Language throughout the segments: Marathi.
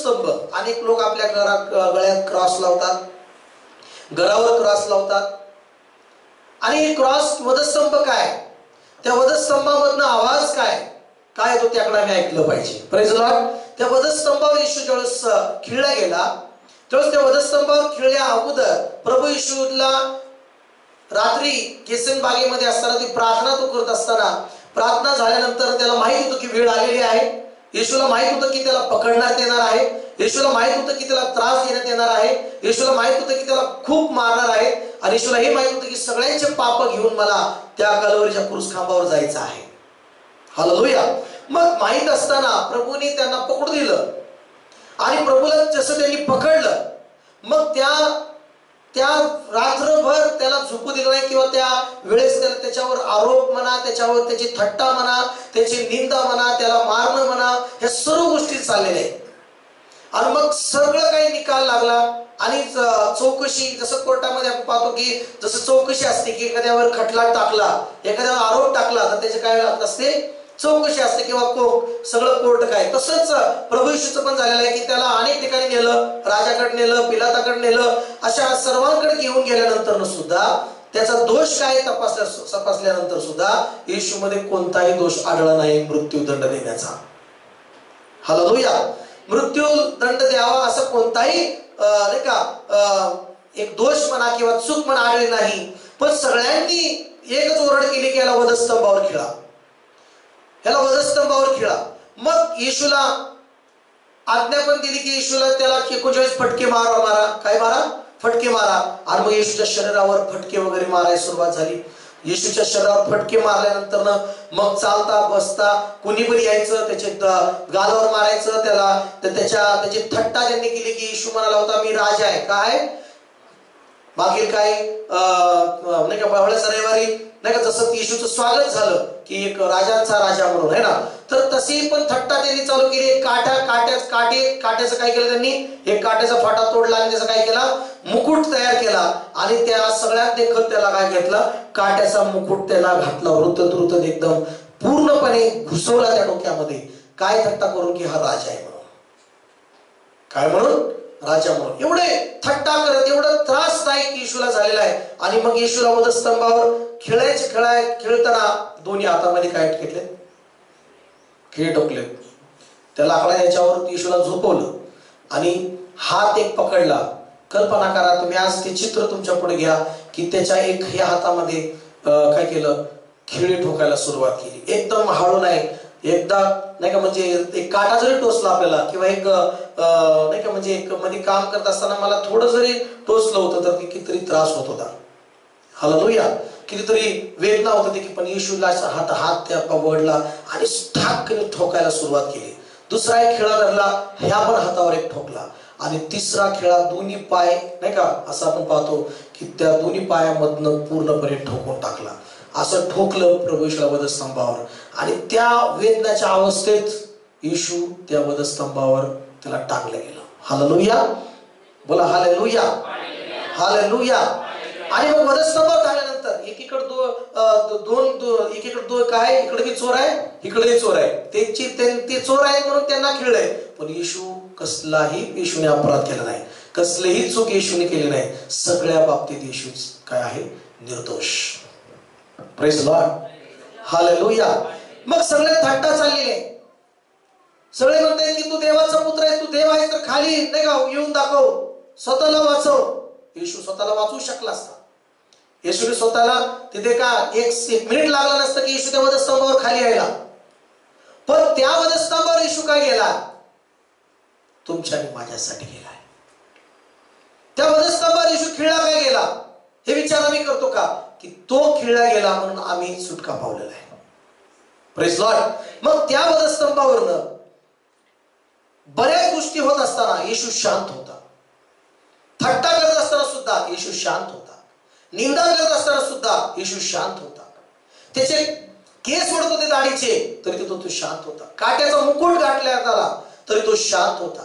वधस्तंभ. अनेक लोक आपल्या गळ्यात क्रॉस लावतात, गळावर क्रॉस लावतात. आणि क्रॉस वधस्तंभ काय, त्या वधस्तंभामधनं आवाज काय काय येतो त्याकडे आम्ही ऐकलं पाहिजे. Praise Lord. त्या वधस्तंभावर येशू ज्यावेळेस खिळला गेला त्यावेळेस त्या वधस्तंभावर खिळल्या अगोदर प्रभू येशूला रात्री केसन बागेमध्ये असताना ती प्रार्थना तो करत असताना, प्रार्थना झाल्यानंतर त्याला माहित होतं की वेळ आलेली आहे. येशूला माहित होतं की त्याला पकडण्यात येणार आहे. येशूला माहित होतं की त्याला त्रास देण्यात येणार आहे. येशूला माहित होतं की त्याला खूप मारणार आहे. आणि येशूला हे माहित होतं की सगळ्यांचे पाप घेऊन मला त्या कलवरीच्या क्रूस खांबावर जायचं आहे. हालेलुया. मग माहित असताना प्रभूने त्यांना पकडून दिलं आणि प्रभूला जसं त्यांनी पकडलं, मग त्या रात्रभर त्याला झोपू दिलं नाही, किंवा त्या वेळेस त्याला त्याच्यावर आरोप म्हणा, त्याच्यावर त्याची थट्टा म्हणा, त्याची निंदा म्हणा, त्याला मारणं म्हणा, ह्या सर्व गोष्टी चाललेल्या आहेत. आणि मग सगळं काही निकाल लागला. आणि चौकशी, जसं कोर्टामध्ये आपण पाहतो की जसं चौकशी असते की एखाद्यावर खटला टाकला, एखाद्यावर आरोप टाकला तर त्याचे काय असते, चौकशी असते किंवा सगळं कोर्ट काय. तसंच प्रभू येशूचं पण झालेलं आहे की त्याला अनेक ठिकाणी नेलं, राजाकडे नेलं, पिलाताकडे नेलं, अशा सर्वांकडे घेऊन गेल्यानंतर सुद्धा त्याचा दोष काय तपासल्यानंतर सुद्धा येशूमध्ये कोणताही दोष आढळला नाही मृत्यूदंड देण्याचा. हालेलुया. मृत्यूदंड द्यावा असं कोणताही नाही का एक दोष म्हणा किंवा चूक म्हणा आढळली नाही. पण सगळ्यांनी एकच ओरड केली की याला वधस्तंभावर खिळा, याला वधस्तंभावर खिळा. मग येशूला आज्ञा पण दिली की येशूला त्याला 39 फटके मारा. काय मारा? फटके मारा. आणि मग येशूच्या शरीरावर फटके वगैरे मारायला सुरुवात झाली. येशूच्या शरीरावर फटके मारल्यानंतर मग चालता बसता कुणी पण यायचं, त्याचे गालावर मारायचं त्याला. तर त्याची थट्टा त्यांनी केली की येशू म्हणाला होता मी राजा आहे. काय मागील काय नाही का बहळ्याच रविवारी नाही का जसं येशूचं स्वागत झालं की एक राजांचा राजा म्हणून आहे ना, तर तशी पण थट्टा त्यांनी चालू केली. काट्याचं काय केलं त्यांनी, एक काट्याचा फाटा तोडला आणि त्याचा काय केला, मुकुट तयार केला. आणि त्या सगळ्यात देखत त्याला काय घेतला, काट्याचा मुकुट त्याला घातला. वृत्त एकदम पूर्णपणे घुसवला त्या डोक्यामध्ये. काय थट्टा करून की हा राजा आहे म्हणून, काय म्हणून, राजा म्हणून. एवढे थट्टा करत, एवढं त्रासदायक येशूला झालेला आहे. आणि मग येशूला वधस्तंभावर खेळताना दोन्ही हातामध्ये काय घेतले, खिळे टोकले. त्या लाकडा याच्यावर येशूला झोपवलं आणि हात एक पकडला. कल्पना करा तुम्ही, आज ते चित्र तुमच्या पुढे घ्या की त्याच्या एक ह्या हातामध्ये काय केलं, खिळे ठोकायला सुरुवात केली. एकदम हळू नाही, एकदा नाही का म्हणजे एक काटा जरी टोचला आपल्याला किंवा एक नाही का म्हणजे एक मध्ये काम करत असताना मला थोडं जरी टोचलं होतं तर कितीतरी त्रास होत होता. हालेलुया. कितीतरी वेदना होत होती की पण येशूला हात त्या वडला आणि ठाकने ठोकायला सुरुवात केली. दुसरा एक खिळा धरला, ह्या पण हातावर एक ठोकला. आणि तिसरा खिळा दोन्ही पाय नाही का असं आपण पाहतो की त्या दोन्ही पायामधनं पूर्णपणे ठोकून टाकला. असं ठोकलं प्रभू येशूला वधस्तंभावर. आणि त्या वेदनाच्या अवस्थेत येशू त्या वधस्तंभावर त्याला टाकलं गेलं. हालेलुया. बोला हालेलुया, हालेलुया. आणि मग वधस्तंभावर टाकल्यानंतर एकीकडे दोन काय, इकडे बी चोर आहे, इकडेही चोर आहे. ते चोर आहेत म्हणून त्यांना खिळलंय. पण येशूने अपराध केला नाही, कसलीही चूक येशूने केली नाही. सगळ्या बाबतीत येशू काय आहे, निर्दोष. Praise Lord. हालेलुया. मग सगळे थट्टा चाललेले, सगळे म्हणतात की तू देवाचा पुत्र आहे, तू देव आहेस तर खाली नाही का येऊन दाखव, स्वतःला वाचव. येशू स्वतःला वाचवू शकला असता. येशूने स्वतःला तिथे का एक मिनिट लागला नसतं की येशू त्या वधस्तंभावर खाली यायला. पण त्या वधस्तंभावर येशू काय गेला, तुमच्या आणि माझ्यासाठी गेलाय. त्या वधस्तंभावर येशू खिळला काय गेला, हे विचार आम्ही करतो का की तो खिळला गेला म्हणून आम्ही सुटका पावलेला आहे. Praise Lord. मग त्या वधस्तंभावरनं बऱ्याच गोष्टी होत असताना येशू शांत होता. थट्टा करत असताना सुद्धा येशू शांत होता. निंदा करत असताना सुद्धा येशू शांत होता. त्याचे केस ओढत होते दाढीचे तरी तो शांत होता. काट्याचा मुकुट घातला त्याला तरी तो शांत होता.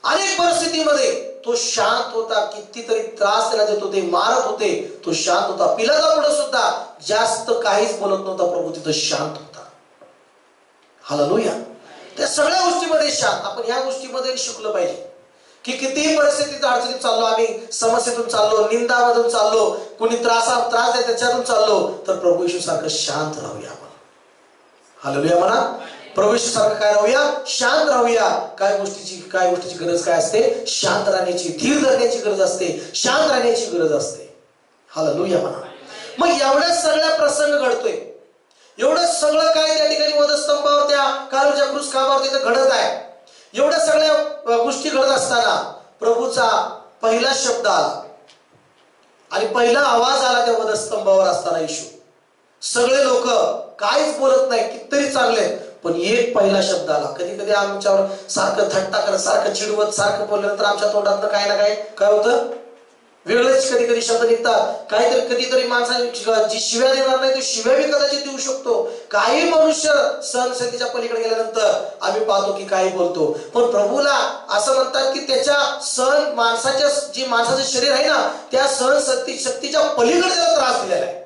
अनेक परिस्थितीमध्ये तो शांत होता. कितीतरी त्रास त्याला देत होते, मारत होते, तो शांत होता. पिलातापुढे सुद्धा जास्त काहीच बोलत नव्हता प्रभू, तिथं शांत होता. हालेलुया. त्या सगळ्या गोष्टीमध्ये शांत. आपण ह्या गोष्टीमध्ये शिकलो पाहिजे की कितीही परिस्थितीत अडचणीत चाललो, आम्ही समस्येतून चाललो, निंदामधून चाललो, कोणी त्रास आहे त्याच्यातून चाललो, तर प्रभू येशू सारखं शांत राहूया आपण. हालेलुया म्हणा. प्रभू येशू सारखं काय राहूया? शांत राहूया. काय गोष्टीची गरज काय असते? शांत राहण्याची, धीर धरण्याची गरज असते, शांत राहण्याची गरज असते. हालेलुया म्हणा. मग एवढ्या सगळ्या प्रसंग घडतोय, एवढं सगळं काय त्या ठिकाणी वधस्तंभावर, त्या कालूच्या क्रूस खांबावर तिथं घडत आहे. एवढ्या सगळ्या गोष्टी घडत असताना प्रभूचा पहिला शब्द आला आणि पहिला आवाज आला त्या वधस्तंभावर असताना. येशू, सगळे लोक काहीच बोलत नाही, कितीतरी चांगले, पण एक पहिला शब्द आला. कधी कधी आमच्यावर सारखं थट्टा करत, सारखं चिडवत, सारखं बोलल्यानंतर आमच्या तोंडातनं काय ना काय होतं, वेगळेच कधी कधी शब्द निघतात. काहीतरी कधीतरी माणसाने जी शिव्या देणार नाही तो शिव्या बी कदाचित देऊ शकतो. काही मनुष्य सहनशक्तीच्या पलीकडे गेल्यानंतर आम्ही पाहतो की काही बोलतो. पण प्रभूला असं म्हणतात की त्याच्या माणसाचं शरीर आहे ना, त्या शक्तीच्या पलीकडे त्याला त्रास दिलेला आहे,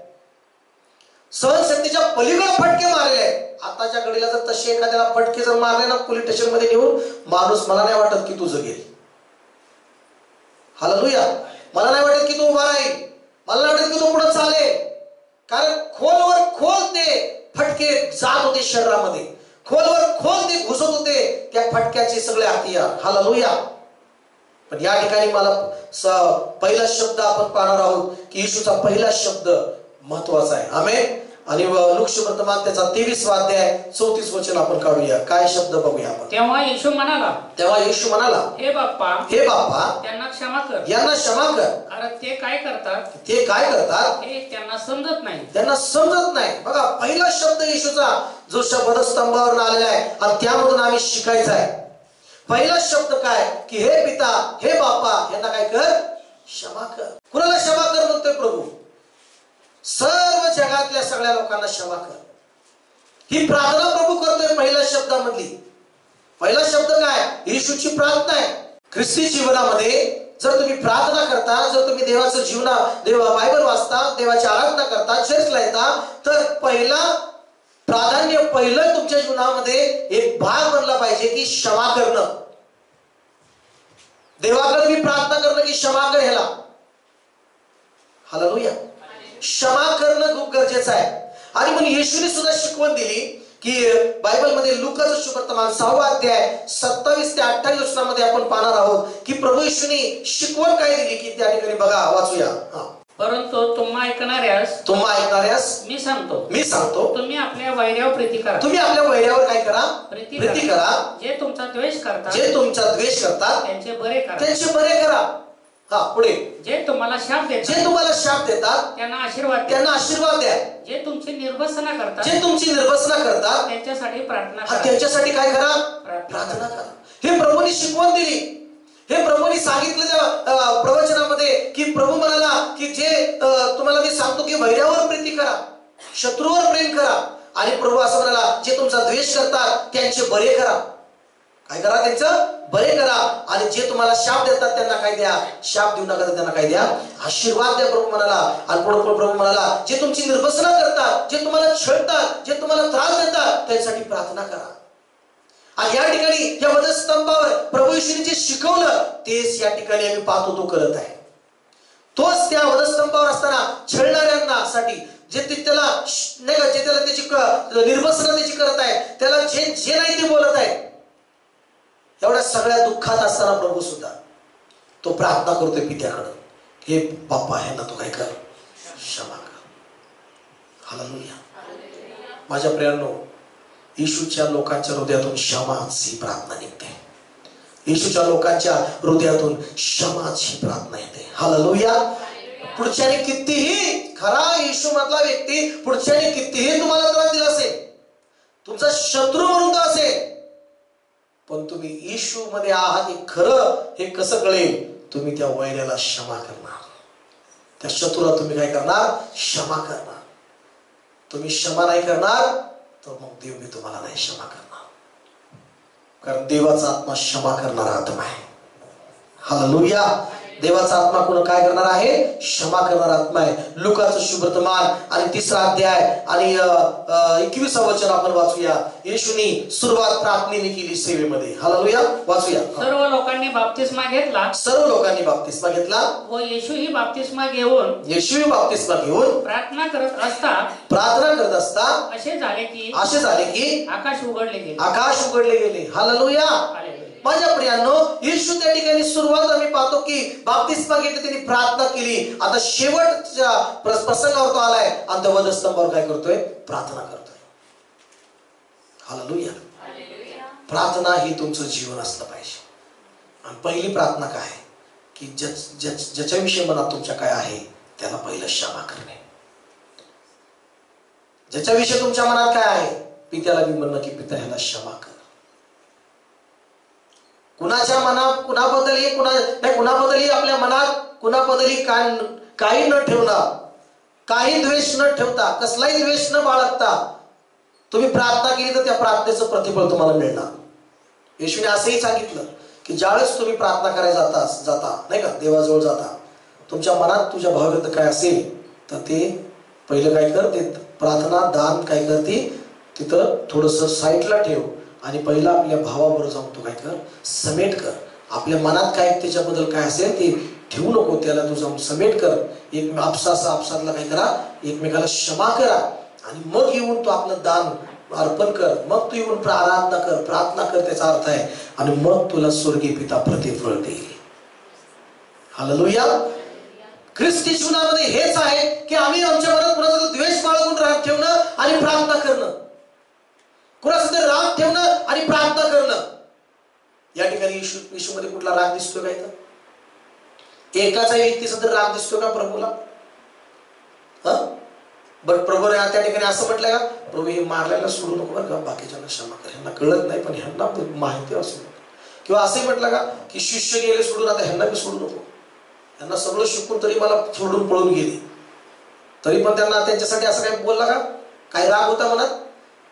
सहनशक्तीच्या पलीकडे फटके मारलेले आहेत. आताच्या घडीला जर तसे एखाद्याला फटके जर मारले ना पोलीस स्टेशन मध्ये नेऊन, माणूस, मला नाही वाटत की तू जगेल. हालेलुया. मला नाही वाटत की तो उभा राहील, मला नाही वाटत की तो पुढे चालेल. कारण खोलवर खोल ते फटके जात होते शरीरामध्ये, खोलवर खोल ते घुसत होते त्या फटक्याचे सगळे हत्यार. हालेलुया. पण या ठिकाणी मला पहिला शब्द आपण पाहणार आहोत की येशूचा पहिला शब्द महत्वाचा आहे. आमेन. आणि लूक वर्तमान त्याचा 23वा अध्याय 34 वचन आपण काढूया. काय शब्द बघूया आपण. तेव्हा येशू म्हणाला, हे बाप्पा त्यांना क्षमा कर, यांना क्षमा कर, कारण ते काय करतात हे त्यांना समजत नाही. बघा, पहिला शब्द येशूचा जो वधस्तंभावर आलेला आहे आणि त्यामधून आम्ही शिकायचा आहे. पहिला शब्द काय की हे पिता, हे बाप्पा, यांना काय कर? क्षमा कर. कुणाला क्षमा कर म्हणतोय प्रभू? सर्व जगातल्या सगळ्या लोकांना क्षमा कर. ही प्रार्थना प्रभू करतोय पहिल्या शब्दामधली. पहिला शब्द काय? येशूची प्रार्थना आहे. ख्रिस्ती जीवनामध्ये जर तुम्ही प्रार्थना करता, जर तुम्ही देवाचं बायबल वाचता, देवाची आराधना करता, चर्चला येता, तर पहिलं तुमच्या जीवनामध्ये एक भाग बनला पाहिजे की क्षमा करणं. देवाकडे मी प्रार्थना करणं की क्षमा कर ह्याला. हालेलुया. क्षमा करणं खूप गरजेचं आहे. आणि म्हणून येशूने सुद्धा शिकवण दिली की बायबलमध्ये लूकाचं सुवर्तमान 6वा अध्याय 27 ते 28 वचनामध्ये आपण पाहणार आहोत की प्रभू येशूने शिकवण काय दिली की त्या ठिकाणी बघा, वाचूया. परंतु तुम्हा ऐकणाऱ्यास मी सांगतो तुम्ही आपल्या वैरावर प्रीती करा. तुम्ही आपल्या वैरावर काय करा? प्रीती करा. जे तुमचा द्वेष करतात त्यांचे बरे करा. पुढे जे तुम्हाला शाप देतात त्यांना आशीर्वाद द्या. जे तुमची निर्भसना करतात त्यांच्यासाठी प्रार्थना करा. त्यांच्यासाठी काय करा? प्रार्थना करा. हे प्रभूने शिकवण दिली. हे प्रभूने सांगितलं त्या प्रवचनामध्ये की प्रभू म्हणाला की जे तुम्हाला मी सांगतो की वैरावर प्रीती करा, शत्रूवर प्रेम करा. आणि प्रभू असं म्हणाला, जे तुमचा द्वेष करतात त्यांचे बरे करा. काय करा? त्यांचं बरे करा. आणि जे तुम्हाला शाप देतात त्यांना काय द्या? शाप देऊ नका, त्यांना काय द्या? आशीर्वाद द्या. प्रभू म्हणाला. आणि प्रभू म्हणाला, जे तुमची निर्वसना करतात, जे तुम्हाला छळतात, जे तुम्हाला त्रास देतात त्यांच्यासाठी प्रार्थना करा. आणि या ठिकाणी या वधस्तंभावर प्रभू येशूने जे शिकवलं तेच या ठिकाणी आम्ही पाहतो तो करत आहे. तोच त्या वधस्तंभावर असताना छळणाऱ्यांना साठी जे त्याला नाही का, जे त्याला त्याची निर्वसना त्याची करत आहे, त्याला जे नाही ते बोलत आहे, एवढ्या सगळ्या दुःखात असताना प्रभू सुद्धा तो प्रार्थना करतोय पित्याकडे, हे बाप्पा ह्यांना तू काय कर? क्षमा कर. हालेलुया. माझ्या प्रियांनो, येशूच्या लोकांच्या हृदयातून क्षमाची प्रार्थना निघते. येशूच्या लोकांच्या हृदयातून क्षमाची प्रार्थना येते. हालेलुया. पुढच्याने कितीही खरा येशू मधला व्यक्ती पुढच्याने कितीही तुम्हाला त्रास दिला असेल, तुमचा शत्रू म्हणून तो असेल, पण तुम्ही येशू मध्ये आहात हे खरं हे कसं कळेल? तुम्ही त्या वैराला क्षमा करणार, त्या शत्रूला तुम्ही काय करणार? क्षमा करणार. तुम्ही क्षमा नाही करणार तर मग देव मी तुम्हाला नाही क्षमा करणार. कारण देवाचा आत्मा क्षमा करणारा आत्मा आहे. हालेलुया. देवाचा आत्मा कोण काय करणार आहे? क्षमा करणारा आत्मा आहे. लुकाचं शुभवर्तमान आणि 3रा अध्याय आणि 21वं वचन आपण वाचूया. येशूनी सुरुवात प्रार्थनेने केली सेवेमध्ये. हालेलुया. वाचूया. सर्व लोकांनी बाप्तिस्मा घेतला. सर्व लोकांनी बाप्तिस्मा घेतला व येशूही बाप्तिस्मा घेऊन प्रार्थना करत असता असे झाले की आकाश उघडले गेले. हालेलुया. माझ्या प्रियांनो, येशू त्या ठिकाणी सुरुवात आम्ही पाहतो की बाप्तिस्मा घेतली, त्यांनी प्रार्थना केली. आता शेवटच्या प्रसंगावर तो आलाय आणि त्या वधस्तंभावर काय करतोय? प्रार्थना करतोय. हालेलुया. प्रार्थना ही तुमचं जीवन असलं पाहिजे. आणि पहिली प्रार्थना काय आहे की ज्याच्याविषयी मनात तुमच्या काय आहे त्याला पहिलं क्षमा करणे. ज्याच्याविषयी तुमच्या मनात काय आहे पित्याला मी म्हणणं की पिता ह्याला क्षमा कर. कुणाच्या मनात कुणाबद्दलही आपल्या मनात कुणाबद्दलही काही न ठेवणार, काही द्वेष न ठेवता, कसलाही द्वेष न बाळगता तुम्ही प्रार्थना केली तर त्या प्रार्थनेचं प्रतिफळ तुम्हाला मिळणार. येशूने असंही सांगितलं की ज्यावेळेस तुम्ही प्रार्थना करायला जाता नाही का, देवाजवळ जाता, तुमच्या मनात तुझ्या भावाविरुद्ध काय असेल तर ते पहिलं काय कर, ते प्रार्थना दान काय करते तिथं थोडंसं साईडला ठेव आणि पहिला आपल्या भावाबरोबर जाऊन तू काय कर, समेट कर. आपल्या मनात काय त्याच्याबद्दल काय असेल ते ठेवू नको, त्याला तू जाऊन समेट कर. एक आपसातला काय करा, एकमेकाला क्षमा करा आणि मग येऊन तू आपलं दान अर्पण कर. मग तू येऊन आराधना कर, प्रार्थना कर, त्याचा अर्थ आहे. आणि मग तुला स्वर्गीय पिता प्रतिफळ देईल. हालेलुया. ख्रिस्ती जीवनामध्ये हेच आहे की आम्ही आमच्या मनात कुणाचा द्वेष बाळगून ठेवणं आणि प्रार्थना करणं, कुणाचा राग ठेवणं आणि प्रार्थना करणं. या ठिकाणी येशूमध्ये कुठला राग दिसतोय काय? तर एकाचा व्यक्तीचा तर राग दिसतोय का प्रभूला? बट प्रभू त्या ठिकाणी असं म्हटलं का, प्रभू हे मारल्याला सोडू नको बरं का, बाकीच्यांना क्षमा कर, ह्यांना कळत नाही पण ह्यांना माहिती असं. किंवा असंही म्हटलं का की शिष्य गेले सोडून, आता ह्यांना बी सोडू नको, ह्यांना सगळं शिकून तरी मला सोडून पळून गेले, तरी पण त्यांना त्यांच्यासाठी असं काय बोलला का? काय राग होता मनात?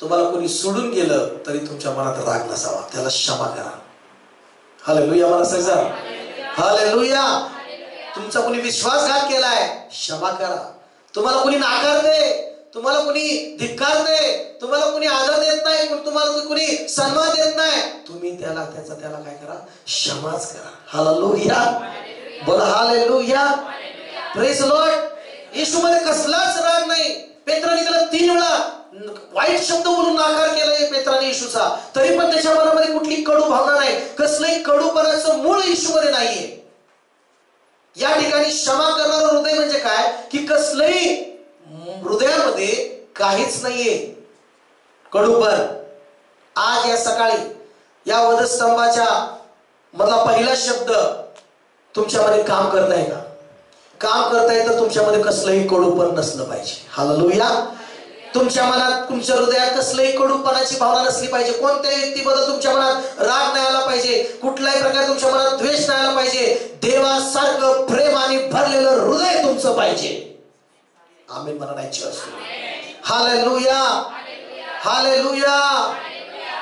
तुम्हाला कोणी सोडून गेलं तरी तुमच्या मनात राग नसावा, त्याला क्षमा करा. हालेलुया. मला सगळं हालेलुया. तुमचा कोणी विश्वासघात केलाय, क्षमा करा. तुम्हाला कोणी नाकारते, तुम्हाला कोणी धिक्कारते, तुम्हाला कोणी आदर देत नाही, तुम्हाला कोणी सन्मान देत नाही, तुम्ही त्याला काय करा, क्षमाच करा. हालेलुया. बोला हालेलुया. Praise lord. येशूमध्ये कसलाच राग नाही. पेत्राने त्याला 3 वेळा वाईट शब्द बोलून नाकार केलाय पेत्राने येशूचा, तरी पण त्याच्या मनामध्ये कुठली कडू भावना नाही, कसलंही कडूपणाचं मूळ येशूमध्ये नाहीये. या ठिकाणी क्षमा करणारं हृदय म्हणजे काय की कसलंही हृदयामध्ये काहीच नाहीये कडूपण. आज या सकाळी या वधस्तंभाच्या मधला पहिला शब्द तुमच्यामध्ये काम करत आहे का? काम करताय तर तुमच्यामध्ये कसलंही कडूपण नसलं पाहिजे. हालेलुया. तुमच्या मनात, तुमच्या हृदयात कसलंही कडूपणाची भावना नसली पाहिजे. कोणत्याही व्यक्तीबद्दल तुमच्या मनात राग नाही आला पाहिजे, कुठल्याही प्रकारे तुमच्या मनात द्वेष नाही आला पाहिजे. देवासारखं प्रेमाने भरलेलं हृदय तुमचं पाहिजे. आमेन म्हणा नाही church. Hallelujah. Hallelujah.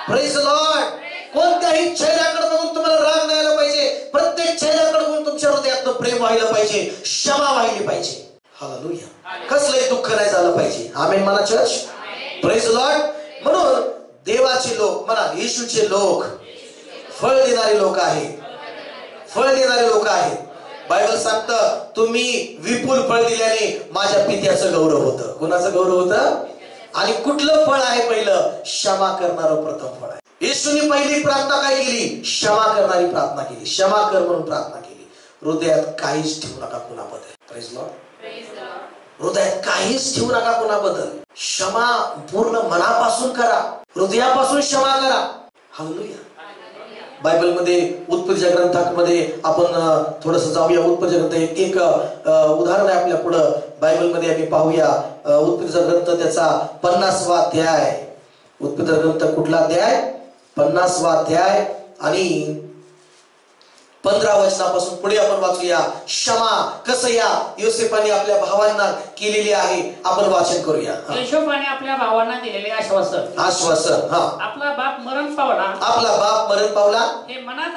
Praise Lord. कोणत्याही चेहऱ्याकडे बघून तुम्हाला राग नाही आला पाहिजे. प्रत्येक चेहऱ्याकडे बघून तुमच्या हृदयातनं प्रेम व्हायला पाहिजे, क्षमा व्हायला पाहिजे. हालेलुया. कसलंही दुःख नाही झालं पाहिजे. आमेन म्हणा चर्च. Praise Lord. म्हणून देवाचे लोक म्हणा, येशूचे लोक फळ देणारे लोक आहेत. फळ देणारे लोक आहेत. बायबल सांगतं तुम्ही विपुल फळ दिल्याने माझ्या पित्याचं गौरव होतं. कोणाचं गौरव होतं? आणि कुठलं फळ आहे पहिलं? क्षमा करणारं प्रथम फळ आहे. येशूने पहिली प्रार्थना काय केली? क्षमा करणारी प्रार्थना केली. क्षमा कर म्हणून प्रार्थना केली. हृदयात काहीच ठेवू नका कुणाबद्दल. Praise Lord. हृदयात काहीच ठेवू नका कुणाबद्दल. क्षमा पूर्ण मनापासून करा, हृदयापासून क्षमा करा. हालेलुया. बायबलमध्ये उत्पत्तीच्या ग्रंथामध्ये आपण थोडंसं जाऊया. उत्पत्तीच्या ग्रंथ एक उदाहरण आहे आपल्या पुढं बायबलमध्ये, आम्ही पाहूया. उत्पत्तीचा ग्रंथ त्याचा 50वा अध्याय. उत्पत्तीचा ग्रंथ कुठला अध्याय? 50वा अध्याय आणि 15 वचनापासून पुढे आपण वाचूया. क्षमा कसं या योसेफाने आपल्या भावांना केलेली आहे. आपण वाचन करूया. योसेफाने आपल्या भावांना दिलेले आश्वासन. आपला बाप मरण पावला. आपला बाप मरण पावला हे मनात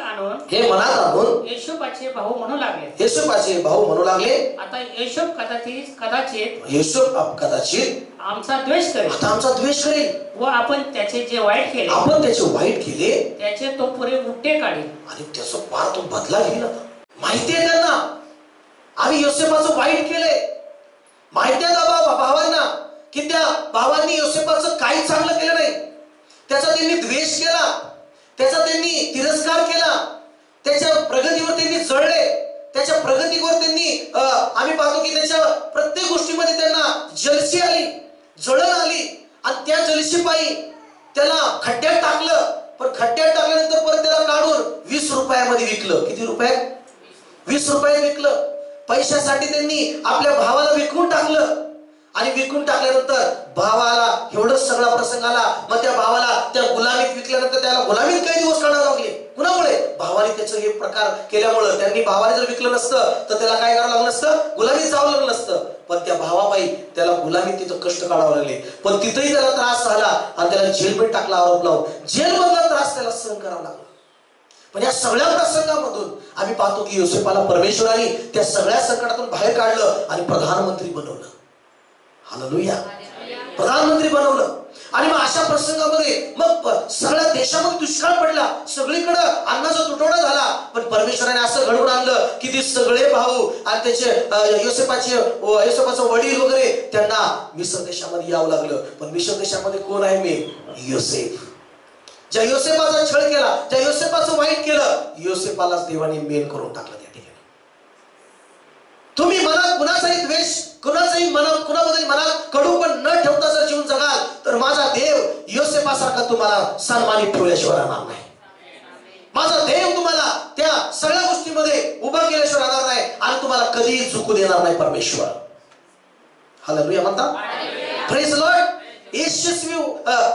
आणून योसेफाचे भाऊ म्हणू लागले. योसेफाचे भाऊ म्हणू लागले. आता योसेफ कदाचित आमचा द्वेष करेल. आता आमचा द्वेष करेल व आपण त्याचे जे वाईट केले त्याचे तो पुरे उट्टे काढेल आणि त्याचा पार तो बदला घेईल. माहितीये त्यांना आम्ही योसेफाचं वाईट केलंय. माहितीये ना भावांना की त्या भावांनी योसेफाचं काही चांगलं केलं नाही. त्याचा त्यांनी द्वेष केला, त्याचा त्यांनी तिरस्कार केला, त्याच्या प्रगतीवर त्यांनी जळले, त्याच्या प्रगतीवर त्यांनी आम्ही पाहतो की त्याच्या प्रत्येक गोष्टीमध्ये त्यांना जलसी आली, जळण आली आणि त्या जलसीपायी त्याला खड्ड्यात टाकलं. पण खड्ड्यात टाकल्यानंतर परत त्याला काढून 20 रुपयामध्ये विकलं. किती रुपयात? 20 रुपयात विकलं. पैशासाठी त्यांनी आपल्या भावाला विकून टाकलं आणि विकून टाकल्यानंतर भावाला एवढंच सगळा प्रसंग आला. मग त्या भावाला त्या गुलामीत विकल्यानंतर त्याला गुलामीत काही दिवस काढावे लागले. कुणामुळे? भावाने त्याचं हे प्रकार केल्यामुळं. त्यांनी भावाने जर विकलं नसतं तर त्याला काय करावं लागलं नसतं? गुलामीत जावं लागलं नसतं. पण त्या भावाबाई त्याला गुलामीत तिथं कष्ट काढावं लागले. पण तिथेही त्याला त्रास झाला आणि त्याला जेलमध्ये टाकला, आरोप लावून जेलमधला त्रास त्याला सहन करावा लागला. पण या सगळ्या प्रसंगामधून आम्ही पाहतो की योसेफाला परमेश्वराने त्या सगळ्या संकटातून बाहेर काढलं आणि प्रधानमंत्री बनवलं. हालेलुया. प्रधानमंत्री बनवलं. आणि मग अशा प्रसंगामध्ये मग सगळ्या देशामध्ये दुष्काळ पडला, सगळीकडे अन्नाचा तुटवडा झाला. पण परमेश्वराने असं घडवून आणलं की ते सगळे भाऊ आणि त्याचे योसेफाचे वडील वगैरे त्यांना मिस्र देशामध्ये यावं लागलं. पण मिस्र देशामध्ये कोण आहे? मी योसेफ. ज्या योसेफाचा छळ केला, ज्या योसेफाचं वाईट केलं, योसेफालाच देवाने मेन करून टाकलं. त्या ठिकाणी तुम्ही मनात कुणाचाही द्वेष, कुणाचाही कुणाबद्दल मनात कडूपण न ठेवता जर जीवन जगाल तर माझा देव योसेफासारखा तुम्हाला सन्मानित ठेवल्याशिवाय राहणार नाही. माझा देव तुम्हाला त्या सगळ्या गोष्टीमध्ये उभा केल्याशिवाय राहणार नाही आणि तुम्हाला कधीही चुकू देणार नाही परमेश्वर. हालेलुया म्हणता. Praise Lord. यशस्वी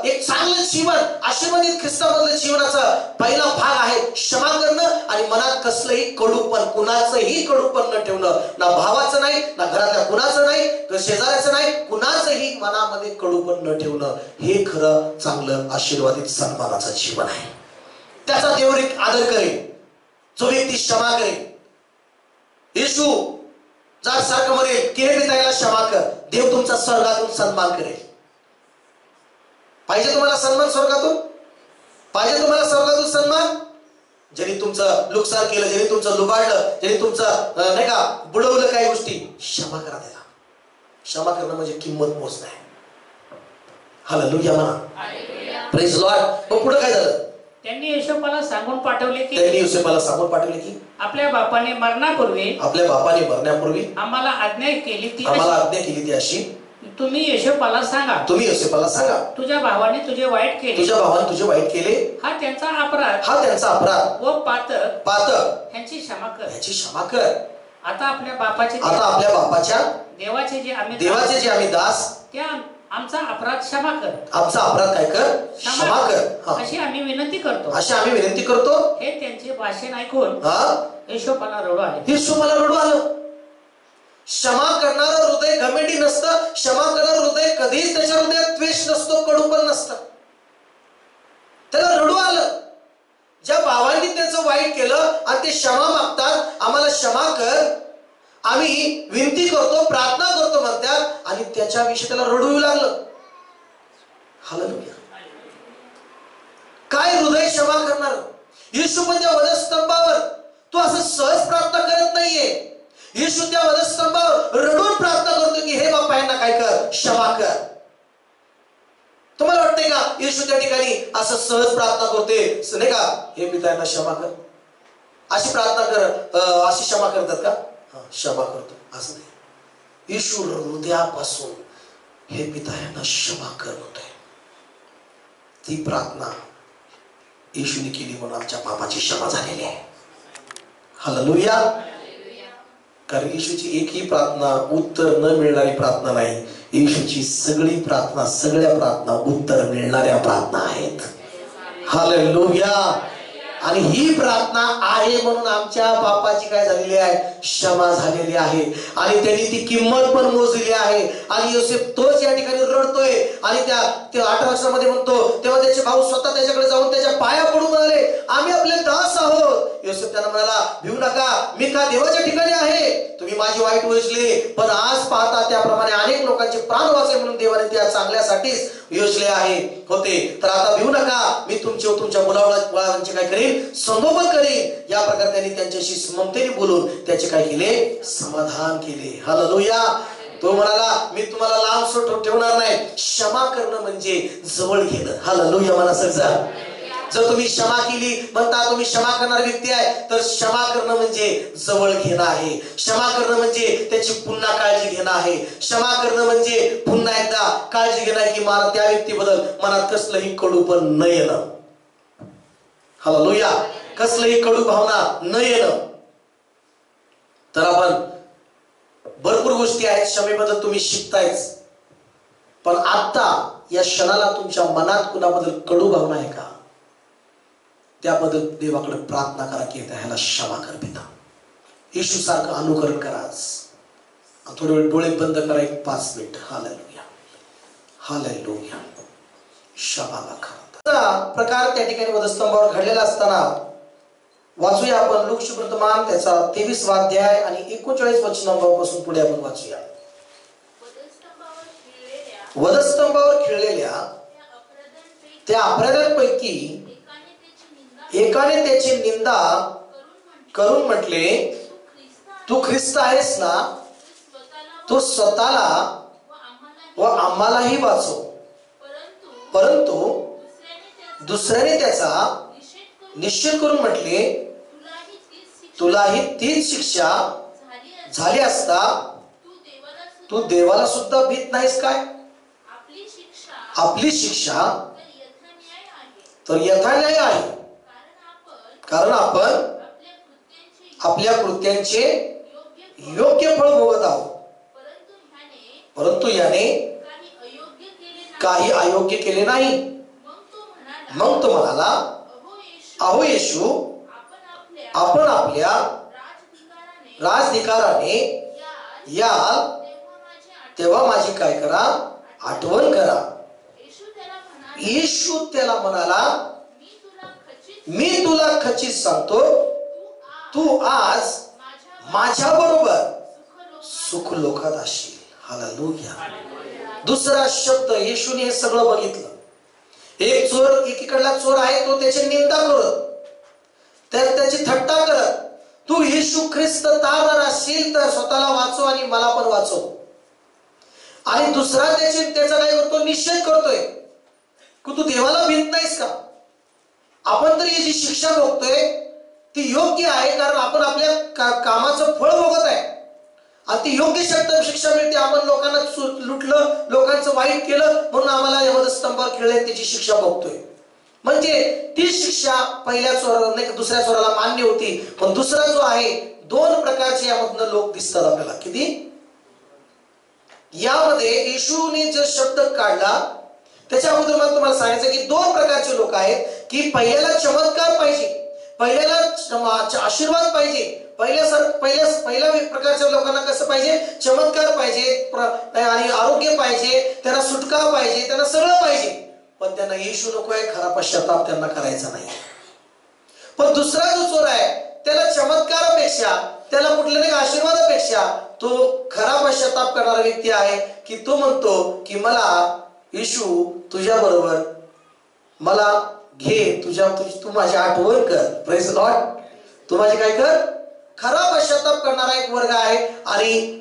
एक चांगलं जीवन, आशीर्वादित ख्रिस्तामधलं जीवनाचा पहिला भाग आहे क्षमा करणं आणि मनात कसलंही कडूपण, कुणाचंही कडूपण न ठेवणं. ना भावाचं नाही, ना घरातल्या कुणाचं नाही, शेजाऱ्याचं नाही, कुणाचंही मनामध्ये कडूपण न ठेवणं. हे खरं चांगलं आशीर्वादित सन्मानाचं जीवन आहे. त्याचा देव आदर करेल जो व्यक्ती क्षमा करेल. येशू जर सारखं म्हणेल की हे पित्याला क्षमा कर, देव तुमचा स्वर्गातून सन्मान करेल. पाहिजे तुम्हाला सन्मान स्वर्गातून? पाहिजे तुम्हाला स्वर्गातून सन्मान? ज्यांनी तुमचं नुकसान केलं, ज्यांनी तुमचं लुबाडलं, ज्यांनी तुमचं नाही का बुडवलं काही गोष्टी, क्षमा करा त्याला. क्षमा करणं म्हणजे किंमत मोजणं आहे. हालेलुया म्हणा. Praise Lord. मग पुढे काय झालं? त्यांनी योसेफाला सांगून पाठवले की आपल्या बापाने मरण्यापूर्वी आम्हाला आज्ञा केली ती अशी, तुम्ही योसेफाला सांगा तुझ्या भावाने तुझे वाईट केले, हा त्यांचा अपराध व पातक ह्यांची क्षमा कर. आता आपल्या बापाच्या देवाचे जे आम्ही दास, त्या आमचा अपराध क्षमा कर. काय कर? क्षमा कर. अशी आम्ही विनंती करतो. हे त्यांचे भाषण ऐकून योसेफाला रडू आलं. क्षमा करणारं हृदय घमेंडी नसतं. क्षमा करणारं हृदय कधीच त्याच्या हृदयात द्वेष नसतो, कडूपण नसतं. त्याला रडू आलं. ज्या भावांनी त्याचं वाईट केलं आणि ते क्षमा मागतात, आम्हाला क्षमा कर, आम्ही विनंती करतो, प्रार्थना करतो म्हणतात आणि त्याच्याविषयी त्याला रडू लागलं. हालेलुया. काय हृदय क्षमा करणार? येशू पण त्या वधस्तंभावर तू असं सहज प्रार्थना करत नाहीये. येशू त्या वधस्तंभावर रडून प्रार्थना करतो की हे बापा यांना काय कर? क्षमा कर. तुम्हाला वाटतंय का येशू त्या ठिकाणी असं सहज प्रार्थना करते नाही का? हे पिता यांना क्षमा कर, अशी प्रार्थना कर, अशी क्षमा करतात का? क्षमा करतो असं नाही. येशू हृदयापासून हे पिता यांना क्षमा कर म्हणतोय. ती प्रार्थना येशूने केली म्हणून आमच्या पापाची क्षमा झालेली आहे. हालेलुया. कारण येशूची एकही प्रार्थना उत्तर न मिळणारी प्रार्थना नाही. येशूची सगळी प्रार्थना, सगळ्या प्रार्थना उत्तर मिळणाऱ्या प्रार्थना आहेत. हालेलुया. आणि ही प्रार्थना आहे म्हणून आमच्या पापाची काय झालेली आहे, क्षमा झालेली आहे. आणि त्यांनी ती किंमत पण मोजलेली आहे. आणि योसेफ तोच या ठिकाणी रडतोय आणि त्या 8 वर्षामध्ये म्हणतो, तेव्हा त्याचे भाऊ स्वतः त्याच्याकडे जाऊन त्याच्या पाया पडून म्हणाले, आम्ही आपले दास आहोत. योसेफ त्यांना म्हणाला, भिवू नका, मी का देवाच्या ठिकाणी आहे. तुम्ही माझी वाईट योजले, पण आज पाहता त्याप्रमाणे अनेक लोकांचे प्राण वाचले म्हणून देवाने त्या चांगल्यासाठीच योजले होते. तर आता भिवू नका, मी तुमच्या मुलाबाळांचे काय करेन, संगोपन करेन. या प्रकारे त्यांनी त्यांच्याशी ममतेने बोलून त्याचे काय केले, समाधान केले. हालेलुया. तो म्हणाला, मी तुम्हाला लांब सोड ठेवणार नाही. क्षमा करणं म्हणजे जवळ घेणं. हालेलुया. मला सगळा जर तुम्ही क्षमा केली म्हणता तुम्ही क्षमा करणारी व्यक्ती आहे, तर क्षमा करणं म्हणजे जवळ घेणं आहे. क्षमा करणं म्हणजे त्याची पुन्हा काळजी घेणं आहे. क्षमा करणं म्हणजे पुन्हा एकदा काळजी घेणं आहे की मला त्या व्यक्तीबद्दल मनात कसलंही कडू पण न येणं. हालेलुया. कसलंही कडू भावना न येणं. तर आपण भरपूर गोष्टी आहेत क्षमेबद्दल तुम्ही शिकतायच, पण आता या क्षणाला तुमच्या मनात कुणाबद्दल कडू भावना आहे का, त्याबद्दल देवाकडे प्रार्थना करा की ह्याला क्षमा कर पिता. येशू सारखं अनुकरण करा. थोडे वेळ डोळे बंद करा, 5 मिनिट. हालेलुया. हालेलुया. क्षमा करा. प्रकार त्या ठिकाणी वधस्तंभावर घडलेला असताना वाचूया आपण लूक शुभवर्तमान त्याचा 23वा अध्याय आणि 39 वचनांपासून पुढे आपण वाचूया. वधस्तंभावर खिळलेल्या त्या अपराध्यांपैकी एकाने त्याची निंदा करून म्हटले, तू ख्रिस्त आहेस ना, तू स्वतःला व आम्हालाही वाचव. परंतु दुसऱ्याने त्याचा निषेध करून म्हटले, तुलाही तीच शिक्षा झाली असता तू देवाला सुद्धा भीत नाहीस काय. आपली शिक्षा तर यथान्याय आहे, कारण आपण आपल्या कृत्यांचे योग्य फळ भोगत आहोत. परंतु याने काही अयोग्य केले नाही. मग तो म्हणाला, अहो येशू, आपण आपल्या राजधिकाराने याल तेव्हा माझी काय करा, आठवण करा. येशू त्याला म्हणाला, मी तुला खचित सांगतो, तू आज माझ्या बरोबर सुख लोकात असशील. हालेलुया. दुसरा शब्द, येशूने हे सगळं बघितलं. एक चोर, एकीकडला चोर आहे, तो त्याची निंदा करत, त्याची थट्टा करत, तू येशू ख्रिस्त तारणार असशील तर स्वतःला वाचव आणि मला पण वाचव. आणि दुसरा त्याचा काय करतो, निषेध करतोय की तू देवाला भीत नाहीस का. आपण तर ही जी शिक्षा भोगतोय ती योग्य आहे, कारण आपण आपल्या कामाचं फळ भोगत आहे आणि ती योग्य शिक्षा मिळते. आपण लोकांना लुटलं, लोकांचं वाईट केलं म्हणून आम्हाला या वधस्तंभावर खिळले, त्याची शिक्षा भोगतोय. म्हणजे ती शिक्षा पहिल्या चोराला नाही, दुसऱ्या चोराला मान्य होती, पण दुसरा जो आहे, 2 प्रकारचे यामधनं लोक दिसतात आपल्याला. किती यामध्ये येशूने जो शब्द काढला त्याच्या अगोदर मला तुम्हाला सांगायचं की 2 प्रकारचे लोक आहेत. की पहिल्याला चमत्कार पाहिजे, पहिल्याला आशीर्वाद पाहिजे. पहिल्या प्रकारच्या लोकांना कसं पाहिजे, चमत्कार पाहिजे आणि आरोग्य पाहिजे, त्यांना सुटका पाहिजे, त्यांना सगळं पाहिजे, पण त्यांना येशू नको आहे, खरा पश्चाताप त्यांना करायचा नाही. पण दुसरा जो चोर आहे त्याला चमत्कारापेक्षा, त्याला कुठल्या नाही आशीर्वादापेक्षा तो खरा पश्चाताप करणारा व्यक्ती आहे. की तो म्हणतो की मला येशू तुझ्या बरोबर मला घे, तू माझी आठवण कर. Praise Lord. तू माझी काय कर. खरा पश्चाताप करणारा एक वर्ग आहे आणि